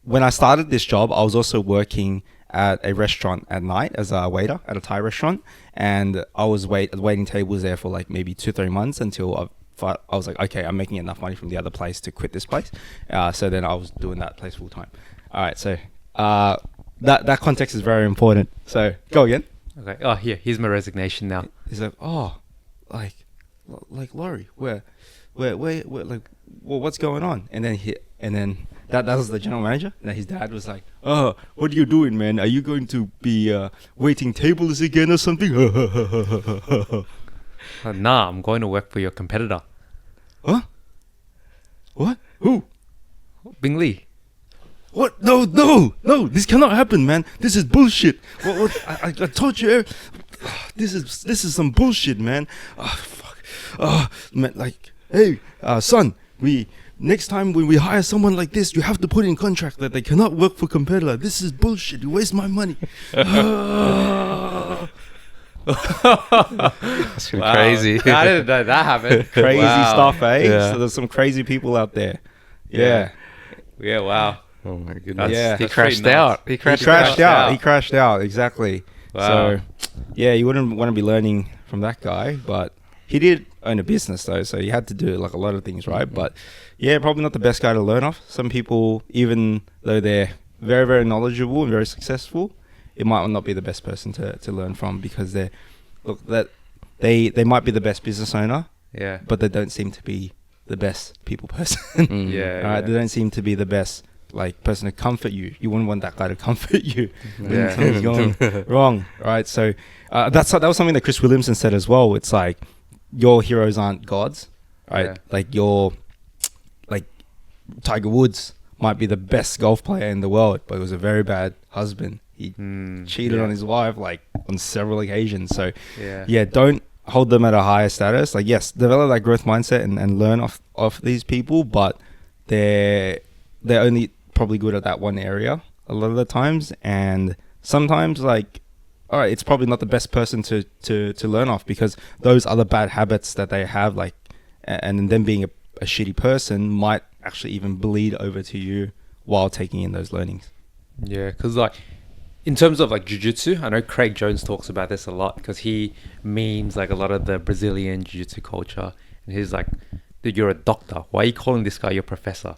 when I started this job, I was also working at a restaurant at night as a waiter at a Thai restaurant, and I was waiting tables there for like maybe 2-3 months until I was like, okay, I'm making enough money from the other place to quit this place. So then I was doing that place full time. All right, so that context is very important. So go again. Okay. Oh, here's my resignation now. He's like, oh, like Laurie, where, like, well, what's going on? And then that was the general manager. And then his dad was like, oh, what are you doing, man? Are you going to be waiting tables again or something? Nah, I'm going to work for your competitor, Huh? What? Who? Bingley. What? No, this cannot happen, man. This is bullshit. What? I told you. This is some bullshit, man. Oh, fuck. Oh, man, like, hey, son, next time when we hire someone like this, you have to put in contract that they cannot work for competitor. This is bullshit. You waste my money. That's been crazy. I didn't know that happened. Crazy Wow. stuff, eh? Yeah. So there's some crazy people out there. Yeah. Yeah. Wow. Oh my goodness. Yeah. He That's crashed pretty out. nuts. He crashed, crashed out. He crashed out. Exactly. Wow. So, yeah, you wouldn't want to be learning from that guy, but he did own a business though, so he had to do like a lot of things right. But yeah, probably not the best guy to learn off. Some people, even though they're very, very knowledgeable and very successful, it might not be the best person to learn from, because they might be the best business owner, Yeah. but they don't seem to be the best people person. Mm. Yeah. All right, they don't seem to be the best like person to comfort you. You wouldn't want that guy to comfort you when Yeah. something's going wrong, right? So that was something that Chris Williamson said as well. It's like, your heroes aren't gods, right? Yeah. Like Tiger Woods might be the best golf player in the world, but he was a very bad husband. He cheated on his wife like on several occasions. So yeah, don't hold them at a higher status. Like, yes, develop that growth mindset and learn off these people, but they're only probably good at that one area a lot of the times, and sometimes like, all right, it's probably not the best person to learn off, because those other bad habits that they have, like, and them being a shitty person might actually even bleed over to you while taking in those learnings. Yeah, because like in terms of like jiu-jitsu, I know Craig Jones talks about this a lot, because he memes like a lot of the Brazilian jiu-jitsu culture, and he's like, dude, you're a doctor. Why are you calling this guy your professor?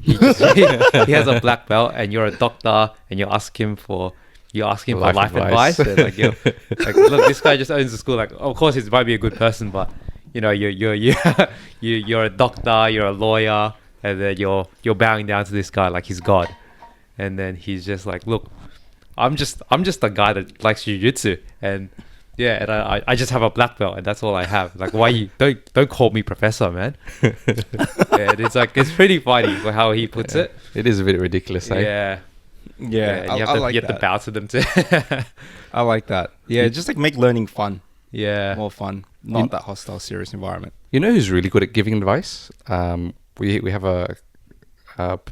He has a black belt, and you're a doctor, and you ask him for life advice. And like, look, this guy just owns the school. Like, of course, he might be a good person, but you know, you're a doctor, you're a lawyer, and then you're bowing down to this guy like he's God. And then he's just like, look, I'm just a guy that likes jiu-jitsu, and yeah, and I just have a black belt, and that's all I have. Like, why you don't call me professor, man? Yeah, and it's like, it's pretty funny how he puts it. It is a bit ridiculous, eh? Yeah. Yeah, you have to bow to them too. I like that. Yeah, just like make learning fun. Yeah. More fun, not that hostile, serious environment. You know who's really good at giving advice? We have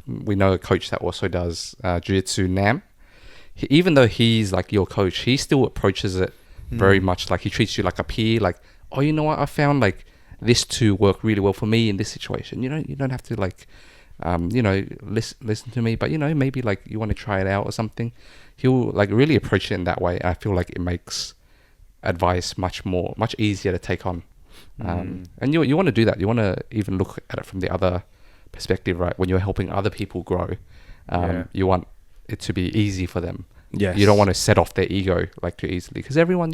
we know a coach that also does jiu-jitsu, Nam. Even though he's like your coach, he still approaches it very much like he treats you like a peer. Like, oh, you know what? I found like this to work really well for me in this situation. You don't have to like, listen to me, but maybe like you want to try it out or something. He'll like really approach it in that way. I feel like it makes advice much easier to take on. And you want to do that. You want to even look at it from the other perspective, right? When you're helping other people grow, you want it to be easy for them. Yes. You don't want to set off their ego like too easily, because everyone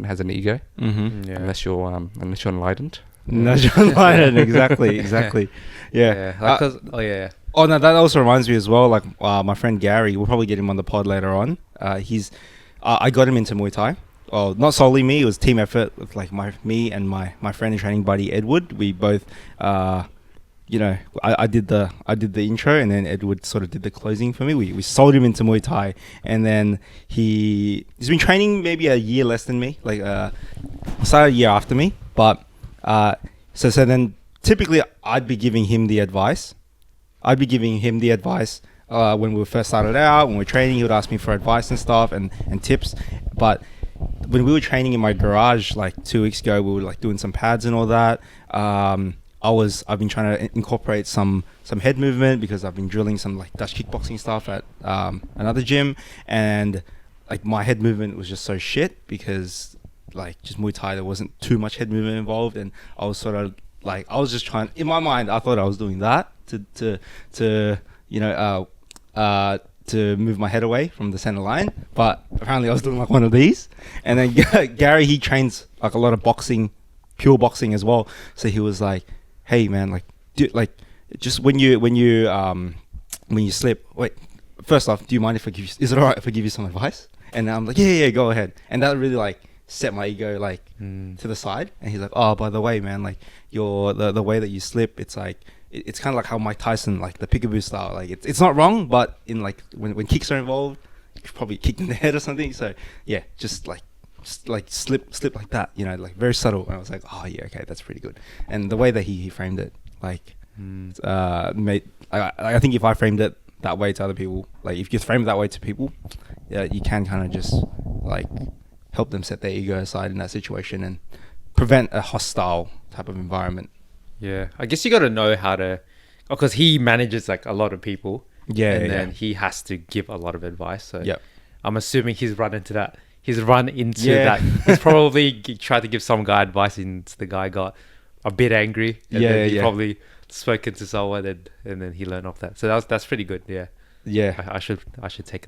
has an ego, unless you're enlightened. Unless you're enlightened, exactly. Yeah. Oh no, that also reminds me as well. Like my friend Gary, we'll probably get him on the pod later on. I got him into Muay Thai. Oh, not solely me. It was team effort with like me and my friend and training buddy Edward. We both, I did the intro, and then Edward sort of did the closing for me. We sold him into Muay Thai, and then he's been training maybe a year less than me. Like started a year after me, but so then typically I'd be giving him the advice. When we first started out, when we were training, he would ask me for advice and stuff and tips. But when we were training in my garage like 2 weeks ago, we were like doing some pads and all that. I've been trying to incorporate some head movement, because I've been drilling some like Dutch kickboxing stuff at another gym, and like my head movement was just so shit, because like just Muay Thai there wasn't too much head movement involved, and I was sort of like, I was just trying, in my mind I thought I was doing that to move my head away from the center line, but apparently I was doing like one of these. And then Gary, he trains like a lot of boxing, pure boxing as well, so he was like, hey man, like just when you slip, wait, first off, do you mind if I give you, is it alright if I give you some advice? And I'm like, yeah, go ahead. And that really like set my ego like to the side. And he's like, oh, by the way, man, like the way that you slip, it's like it's kind of like how Mike Tyson, like the peekaboo style, like it's not wrong, but in like when kicks are involved, you probably kicked in the head or something. So yeah, just like slip like that, like very subtle. And I was like, oh yeah, okay, that's pretty good. And the way that he framed it, like I think if I framed it that way to other people, like if you frame it that way to people, yeah, you can kind of just like help them set their ego aside in that situation and prevent a hostile type of environment. Yeah, I guess you got to know how to, because he manages like a lot of people. Yeah, and then he has to give a lot of advice. So yep. I'm assuming he's run into that. He's probably tried to give some guy advice, and the guy got a bit angry. And then he probably spoken to someone, and then he learned off that. So that's pretty good. Yeah. Yeah. I should take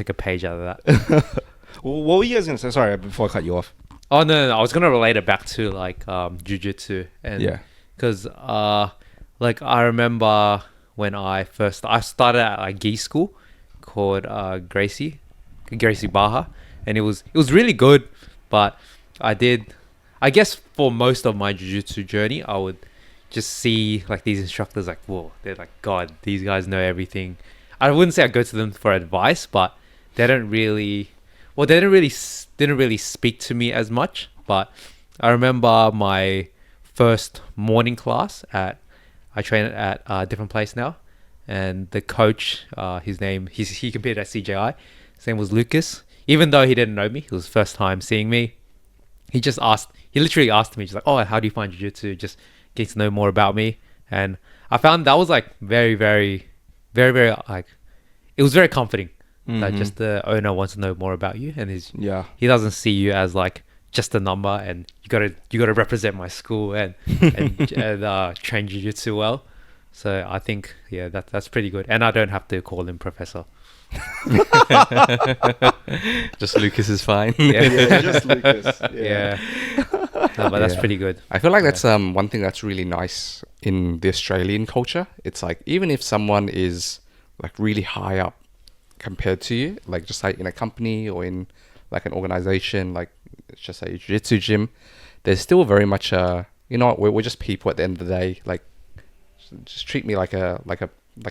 a page out of that. Well, what were you guys gonna say? Sorry, before I cut you off. Oh no, I was gonna relate it back to like jiu-jitsu, and because like I remember when I started at a gi school called Gracie Baja, and it was really good, but I guess for most of my jiu-jitsu journey, I would just see like these instructors like, whoa, they're like, God, these guys know everything. I wouldn't say I go to them for advice, but they didn't really speak to me as much. But I remember my first morning class I train at a different place now, and the coach, he competed at CJI. His name was Lucas. Even though he didn't know me, it was first time seeing me. He literally asked me, just like, oh, how do you find jiu-jitsu? Just getting to know more about me. And I found that was like very, very, very, very, like, it was very comforting. That just the owner wants to know more about you, and he doesn't see you as like just a number, and you gotta represent my school and train jiu-jitsu well. So I think that's pretty good, and I don't have to call him professor. Just Lucas is fine. Just Lucas. No, but that's pretty good. I feel like that's one thing that's really nice in the Australian culture. It's like, even if someone is like really high up compared to you, like just like in a company or in like an organization, like it's just a jiu-jitsu gym, there's still very much we're just people at the end of the day. Like, just treat me like a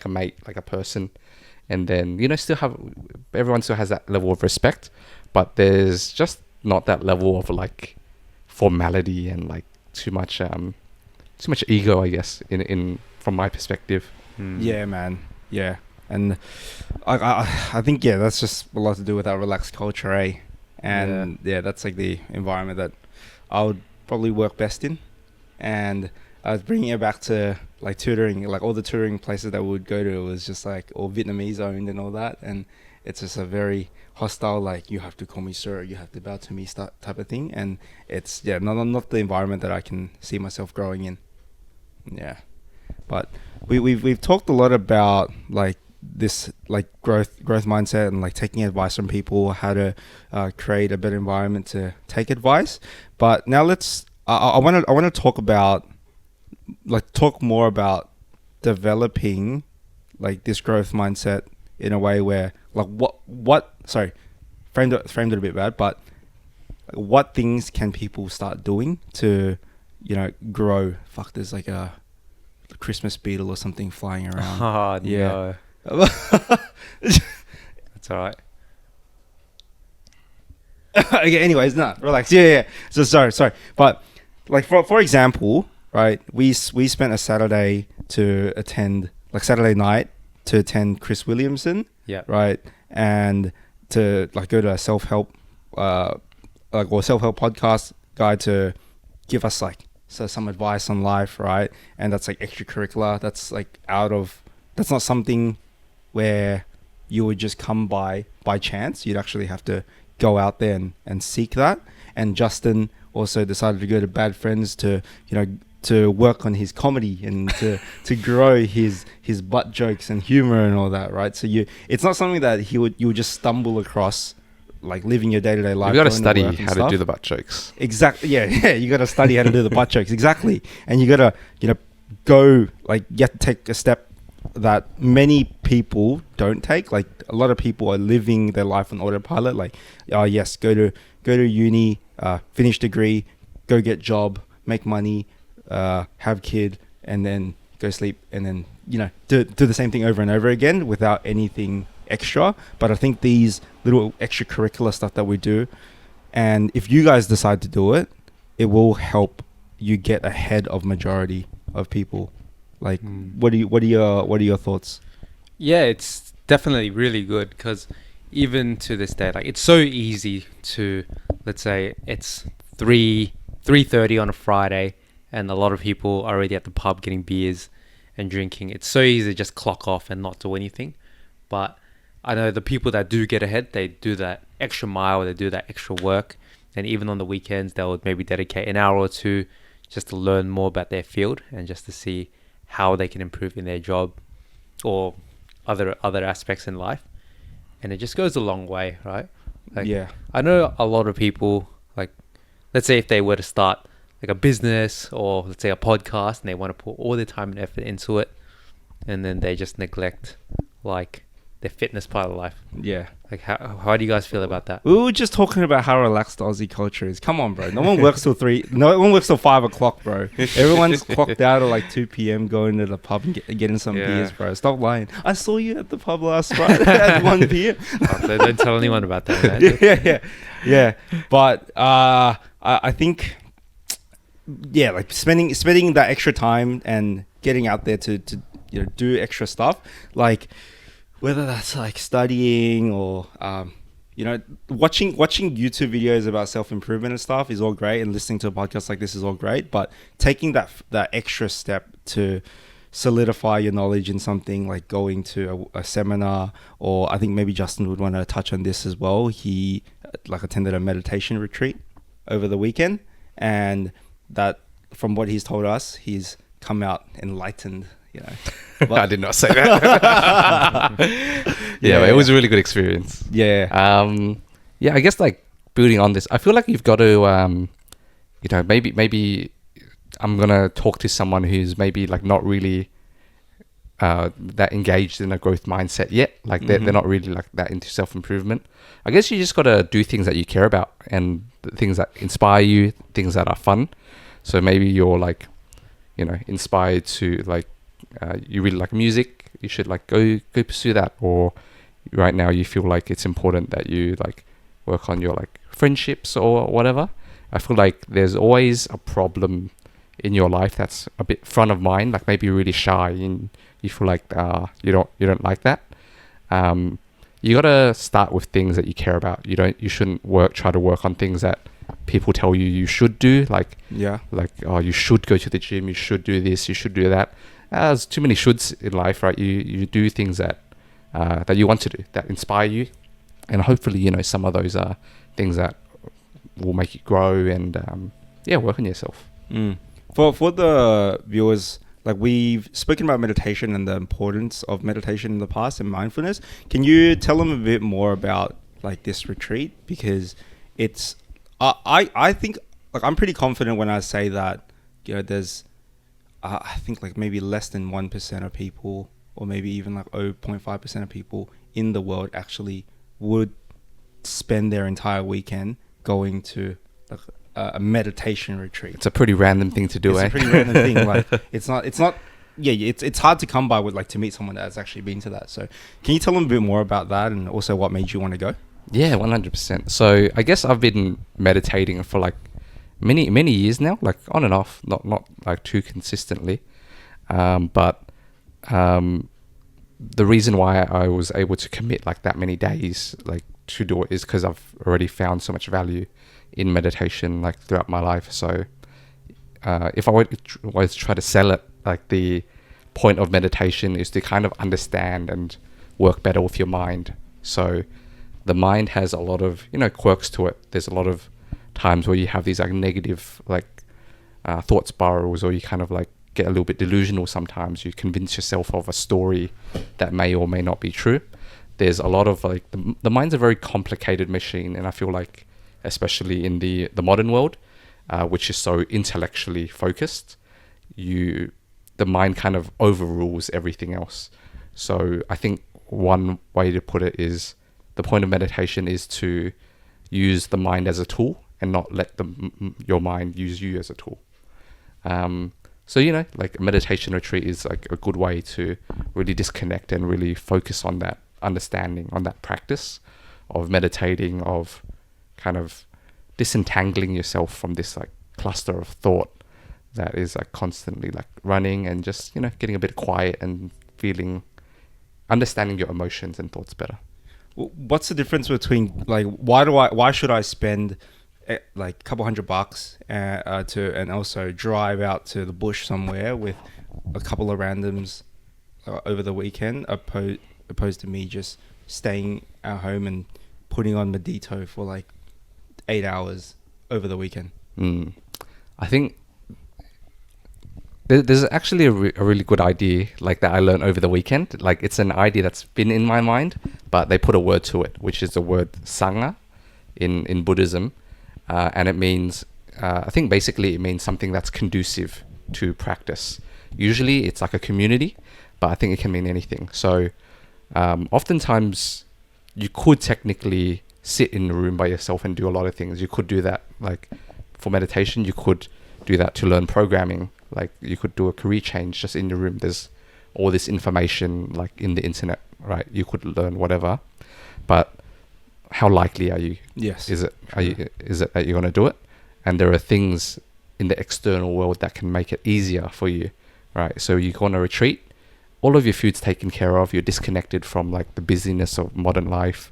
mate, like a person. And then everyone still has that level of respect, but there's just not that level of like formality and like too much ego, I guess, in from my perspective. Yeah, man. Yeah. And I think that's just a lot to do with our relaxed culture, eh? And that's like the environment that I would probably work best in. And I was bringing it back to like tutoring, like all the touring places that we would go to was just like all Vietnamese owned and all that. And it's just a very hostile, like you have to call me sir, you have to bow to me type of thing. And it's not the environment that I can see myself growing in. Yeah, but we've talked a lot about like this like growth mindset and like taking advice from people, how to create a better environment to take advice. But now I want to talk about talk more about developing like this growth mindset in a way where like framed it a bit bad, but what things can people start doing to grow? Fuck, there's like a Christmas beetle or something flying around. Oh, Yeah. no. That's all right. Okay, anyways, relax. Yeah. So sorry. But like for example, right? We spent a Saturday Saturday night to attend Chris Williamson. Yeah. Right. And to like go to a self-help podcast guy to give us some advice on life, right? And that's like extracurricular. That's like that's not something where you would just come by chance. You'd actually have to go out there and seek that. And Justin also decided to go to Bad Friends to work on his comedy and to grow his butt jokes and humor and all that, right? So it's not something that you would just stumble across like living your day-to-day life. You got to study how to do the butt jokes. Exactly. Yeah. You got to study how to do the butt jokes. Exactly. And you got to go you have to take a step that many people don't take. Like a lot of people are living their life on autopilot. Like, yes, go to uni, finish degree, go get job, make money, have kid, and then go sleep, and then do the same thing over and over again without anything extra. But I think these little extracurricular stuff that we do, and if you guys decide to do it, it will help you get ahead of majority of people. Like, what are your thoughts? Yeah, it's definitely really good because even to this day, like it's so easy to, let's say it's 3:30 on a Friday, and a lot of people are already at the pub getting beers and drinking. It's so easy to just clock off and not do anything. But I know the people that do get ahead, they do that extra mile, they do that extra work. And even on the weekends, they'll maybe dedicate an hour or two just to learn more about their field and just to see how they can improve in their job or other aspects in life. And it just goes a long way, right? Like, Yeah. I know a lot of people, like, let's say if they were to start like a business or let's say a podcast and they want to put all their time and effort into it, and then they just neglect like their fitness part of life. Yeah. Like how do you guys feel about that? We were just talking about how relaxed Aussie culture is. Come on, bro. No one works till 5 o'clock, bro. Everyone's clocked out at like 2 p.m. going to the pub and getting some beers, bro. Stop lying. I saw you at the pub last Friday at 1 p.m. Oh, don't tell anyone about that, man. Yeah. But I think, yeah, like spending that extra time and getting out there to do extra stuff, like whether that's like studying or watching YouTube videos about self-improvement and stuff is all great, and listening to a podcast like this is all great, but taking that extra step to solidify your knowledge in something, like going to a seminar, or I think maybe Justin would want to touch on this as well. He attended a meditation retreat over the weekend, and that, from what he's told us, he's come out enlightened. But I did not say that. Yeah, it was a really good experience. Yeah. I guess like building on this, I feel like you've got to, maybe I'm gonna talk to someone who's maybe like not really that engaged in a growth mindset yet. Like they're not really like that into self-improvement. I guess you just got to do things that you care about and things that inspire you, things that are fun. So maybe you're like, inspired to like, you really like music, you should like go pursue that. Or right now you feel like it's important that you like work on your like friendships or whatever. I feel like there's always a problem in your life that's a bit front of mind, like maybe you're really shy and you feel like you don't like that. You gotta start with things that you care about. You shouldn't try to work on things that people tell you should do, like you should go to the gym, you should do this, you should do that. There's too many shoulds in life, right? You do things that you want to do, that inspire you, and hopefully, some of those are things that will make you grow and work on yourself. For the viewers, like we've spoken about meditation and the importance of meditation in the past and mindfulness. Can you tell them a bit more about like this retreat? Because it's, I think, like I'm pretty confident when I say that, there's, I think like maybe less than 1% of people, or maybe even like 0.5% of people in the world actually would spend their entire weekend going to like a meditation retreat. It's a pretty random thing to do. It's a pretty random thing. Like it's not. Yeah, it's hard to come by with like to meet someone that's actually been to that. So, can you tell them a bit more about that and also what made you want to go? Yeah, 100%. So I guess I've been meditating for like many years now, like on and off, not like too consistently. But the reason why I was able to commit like that many days, like to do it, is because I've already found so much value in meditation, like throughout my life. So if I was to try to sell it, like the point of meditation is to kind of understand and work better with your mind. So the mind has a lot of quirks to it. There's a lot of times where you have these like negative like thought spirals, or you kind of like get a little bit delusional. Sometimes you convince yourself of a story that may or may not be true. There's a lot of like the mind's a very complicated machine, and I feel like especially in the modern world, which is so intellectually focused, the mind kind of overrules everything else. So I think one way to put it is the point of meditation is to use the mind as a tool and not let your mind use you as a tool. So like a meditation retreat is like a good way to really disconnect and really focus on that understanding, on that practice of meditating, of kind of disentangling yourself from this like cluster of thought that is like constantly like running, and just getting a bit quiet and understanding your emotions and thoughts better. What's the difference between like why should I spend like a couple $100 and also drive out to the bush somewhere with a couple of randoms over the weekend, opposed to me just staying at home and putting on Medito for like 8 hours over the weekend? I think there's actually a really good idea like that I learned over the weekend. Like it's an idea that's been in my mind, but they put a word to it, which is the word sangha in Buddhism. And it means, I think basically it means something that's conducive to practice. Usually it's like a community, but I think it can mean anything. So oftentimes you could technically sit in a room by yourself and do a lot of things. You could do that like for meditation. You could do that to learn programming. Like you could do a career change just in your room. There's all this information like in the internet, right? You could learn whatever, but how likely are you? Yes. Is it that you're going to do it? And there are things in the external world that can make it easier for you, right? So you go on a retreat, all of your food's taken care of. You're disconnected from like the busyness of modern life.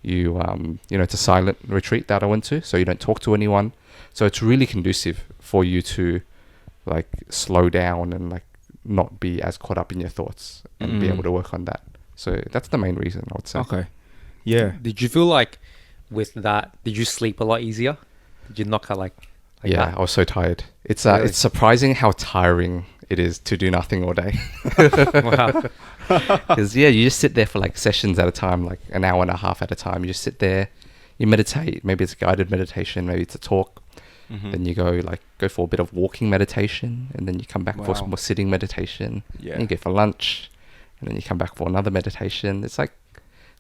It's a silent retreat that I went to, so you don't talk to anyone. So it's really conducive for you to like slow down and like not be as caught up in your thoughts and be able to work on that. So that's the main reason I would say. Okay. Yeah. Did you feel like with that, did you sleep a lot easier? Did you knock out like yeah, that? I was so tired. It's Really? It's surprising how tiring it is to do nothing all day. Wow. Because you just sit there for like sessions at a time, like an hour and a half at a time. You just sit there, you meditate. Maybe it's a guided meditation, maybe it's a talk. Then you go for a bit of walking meditation, and then you come back for some more sitting meditation. Yeah. And you go for lunch, and then you come back for another meditation. It's like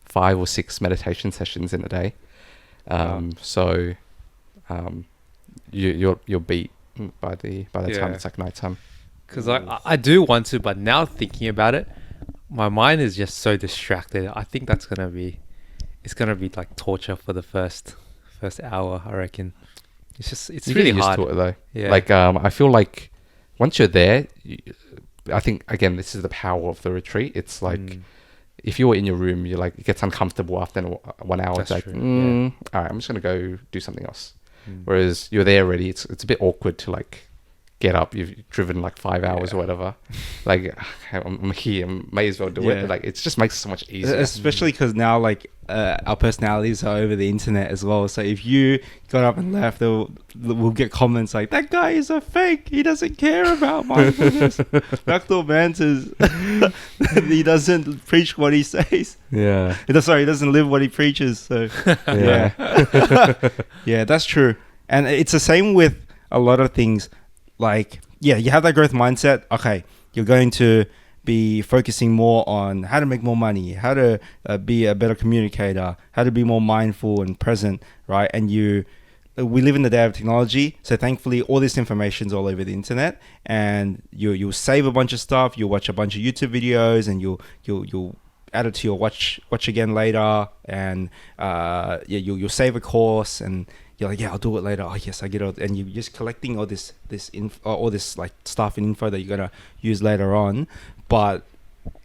5 or 6 meditation sessions in a day. You're beat by the time it's like nighttime. Because I do want to, but now thinking about it, my mind is just so distracted. I think it's gonna be like torture for the first hour, I reckon. It's You really get used hard to it though. Yeah. Like I feel like once you're there, I think again this is the power of the retreat. It's like if you're in your room, you're like it gets uncomfortable after 1 hour. That's it's like true, all right, I'm just gonna go do something else. Whereas you're there already, it's a bit awkward to like get up, you've driven like 5 hours or whatever. Like, I'm here, may as well do it. Like, it just makes it so much easier. Especially because now, like, our personalities are over the internet as well. So if you got up and left, we'll get comments like, that guy is a fake. He doesn't care about mindfulness. Backdoor Banters. He doesn't preach what he says. Yeah. He doesn't live what he preaches. So, yeah. Yeah, that's true. And it's the same with a lot of things. Like, yeah, you have that growth mindset. Okay, you're going to be focusing more on how to make more money, how to be a better communicator, how to be more mindful and present, right? And we live in the day of technology, so thankfully all this information's all over the internet, and you'll save a bunch of stuff, you'll watch a bunch of YouTube videos, and you'll add it to your watch again later, and you'll save a course, and you're like, yeah, I'll do it later. Oh yes, I get it. And you're just collecting all this like stuff and info that you're gonna use later on. But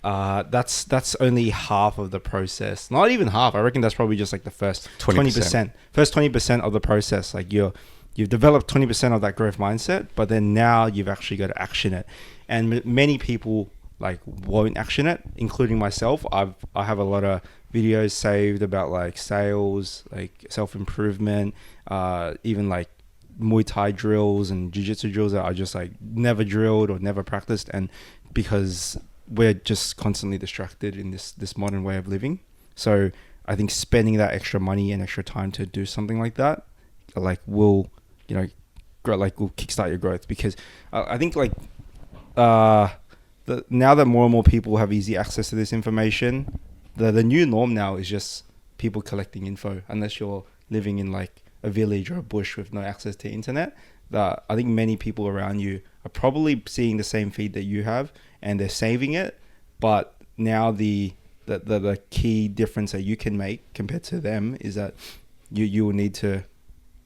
that's only half of the process. Not even half. I reckon that's probably just like the first 20%. First 20% of the process. Like you've developed 20% of that growth mindset, but then now you've actually got to action it. And many people like won't action it, including myself. I have a lot of videos saved about like sales, like self-improvement, even like Muay Thai drills and jiu-jitsu drills that I just like never drilled or never practiced, and because we're just constantly distracted in this modern way of living. So I think spending that extra money and extra time to do something like that, like will kickstart your growth, because I think like now that more and more people have easy access to this information, the new norm now is just people collecting info, unless you're living in like a village or a bush with no access to internet. That I think many people around you are probably seeing the same feed that you have, and they're saving it. But now the key difference that you can make compared to them is that you will need to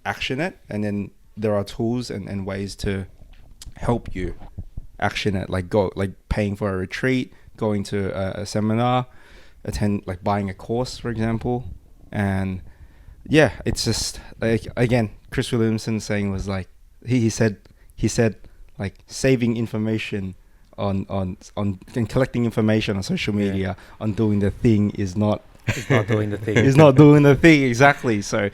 action it, and then there are tools and ways to help you action it, like paying for a retreat, going to a seminar, like buying a course, for example. And yeah, it's just like, again, Chris Williamson saying was like, he said like saving information on and collecting information on social media on doing the thing is not doing the thing. Is not doing the thing, exactly. So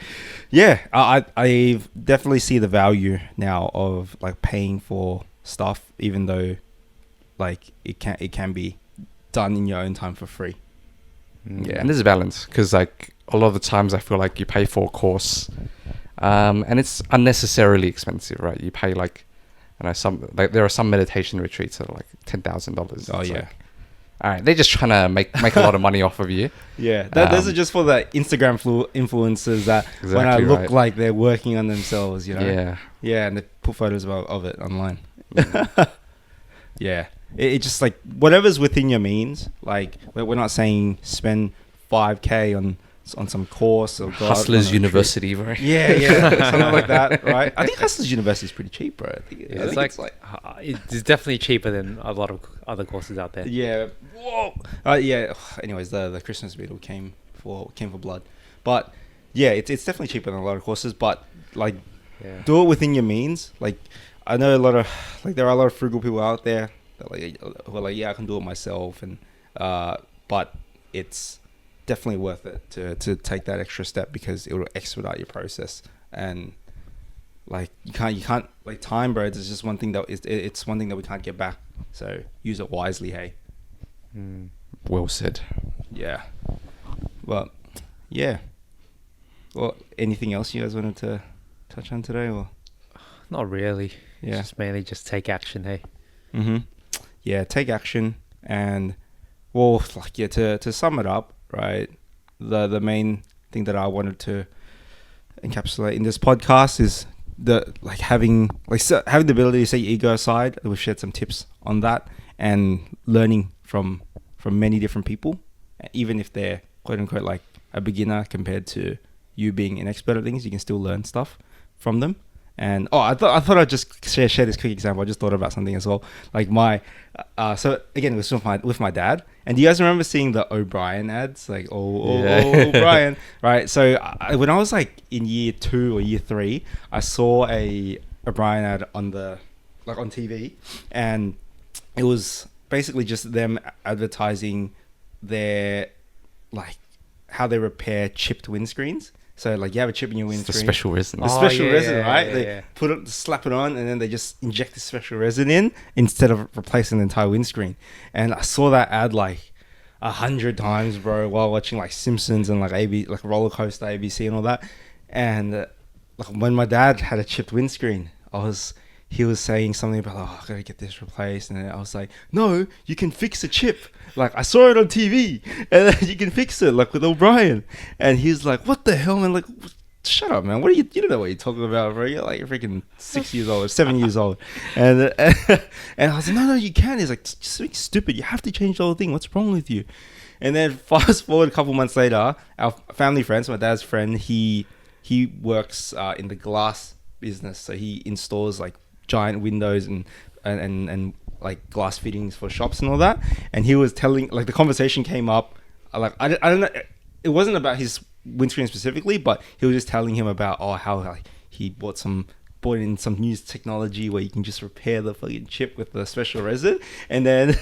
yeah, I definitely see the value now of like paying for stuff, even though like it can be done in your own time for free. Yeah, and there's a balance, because like a lot of the times I feel like you pay for a course, and it's unnecessarily expensive, right? You pay like, I know there are some meditation retreats that are like $10,000. Oh, yeah. Like, all right, they're just trying to make a lot of money off of you. Yeah, those are just for the Instagram influencers that exactly when I look right. like they're working on themselves, you know. Yeah, and they put photos of it online. Yeah, it just like whatever's within your means. Like we're not saying spend $5,000 on some course or Hustlers University, bro. Yeah, something like that, right? I think Hustlers University is pretty cheap, bro. I think it's definitely cheaper than a lot of other courses out there. Yeah. Whoa. Yeah. Anyways, the Christmas beetle came for blood, but yeah, it's definitely cheaper than a lot of courses. But like, do it within your means. Like, I know there are a lot of frugal people out there that who are like, yeah, I can do it myself, and but it's definitely worth it to take that extra step, because it will expedite your process. And like you can't like time, bro. It's just one thing it's one thing that we can't get back. So use it wisely, hey. Well said. Yeah. Well, yeah. Well, anything else you guys wanted to touch on today, or? Not really. Yeah. Just mainly just take action, hey. Yeah, take action. And well, like, yeah, to sum it up, right, the main thing that I wanted to encapsulate in this podcast is having the ability to set your ego aside. We've shared some tips on that, and learning from many different people, even if they're quote unquote like a beginner compared to you being an expert at things, you can still learn stuff from them. And I thought I'd just share this quick example. I just thought about something as well. Like so again, it was with my dad. And do you guys remember seeing the O'Brien ads? Like, O'Brien, right? So when I was like in year 2 or year 3, I saw a O'Brien ad on the like on TV, and it was basically just them advertising their like how they repair chipped windscreens. So like you have a chip in your It's windscreen. the special resin. The special resin, right? yeah, They yeah. put it, slap it on, and then they just inject the special resin in instead of replacing the entire windscreen. And I saw that ad like 100 times, bro, while watching like Simpsons and like like Roller Coaster, ABC, and all that. And like when my dad had a chipped windscreen, he was saying something about, oh, I gotta get this replaced, and I was like, no, you can fix a chip. Like I saw it on TV, and then you can fix it, like with O'Brien. And he's like, what the hell, man? Like, shut up, man. What are you don't know what you're talking about, bro. You're like freaking 6 years old, 7 years old. And and I was like, no, you can't. He's like, just something stupid. You have to change the whole thing. What's wrong with you? And then fast forward a couple months later, our family friend, so my dad's friend, he works in the glass business. So he installs like giant windows and like glass fittings for shops and all that. And he was telling, like, the conversation came up, like I don't know, it wasn't about his windscreen specifically, but he was just telling him about how like he bought in some new technology where you can just repair the fucking chip with the special resin. And then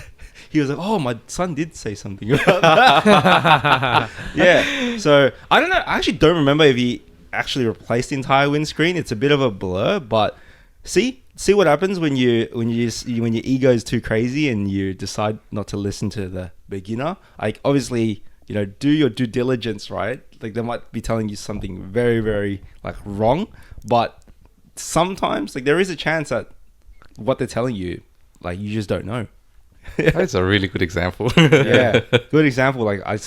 he was like, oh, my son did say something about that. Yeah. So I don't know. I actually don't remember if he actually replaced the entire windscreen. It's a bit of a blur, but see what happens when your ego is too crazy and you decide not to listen to the beginner. Like, obviously, you know, do your due diligence, right? Like, they might be telling you something very, very like wrong, but sometimes like there is a chance that what they're telling you, like, you just don't know. That's a really good example. Yeah, good example. Like I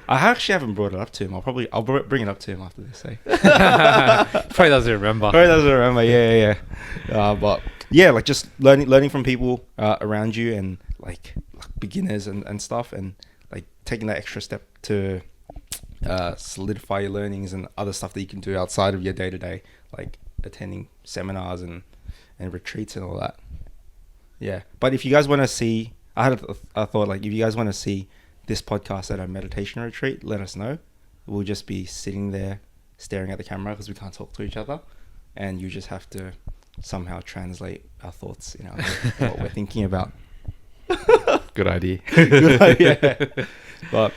actually haven't brought it up to him. I'll bring it up to him after this. Probably doesn't remember. Probably doesn't remember. Yeah. But yeah, like just learning from people around you and like beginners and stuff, and like taking that extra step to solidify your learnings and other stuff that you can do outside of your day to day, like attending seminars and retreats and all that. Yeah, but if you guys want to see, I thought like if you guys want to see this podcast at a meditation retreat, let us know. We'll just be sitting there staring at the camera because we can't talk to each other, and you just have to somehow translate our thoughts, you know, what we're thinking about. Good idea. Good idea. But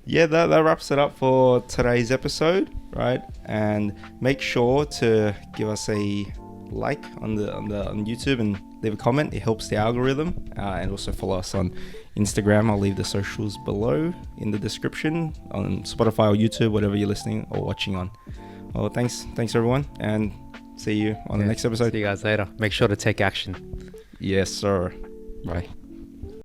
yeah, that wraps it up for today's episode, right? And make sure to give us a like on YouTube and leave a comment. It helps the algorithm, and also follow us on Instagram. I'll leave the socials below in the description on Spotify or YouTube, whatever you're listening or watching on. Well, thanks everyone, and see you on the next episode. See you guys later. Make sure to take action. Yes, sir. Bye.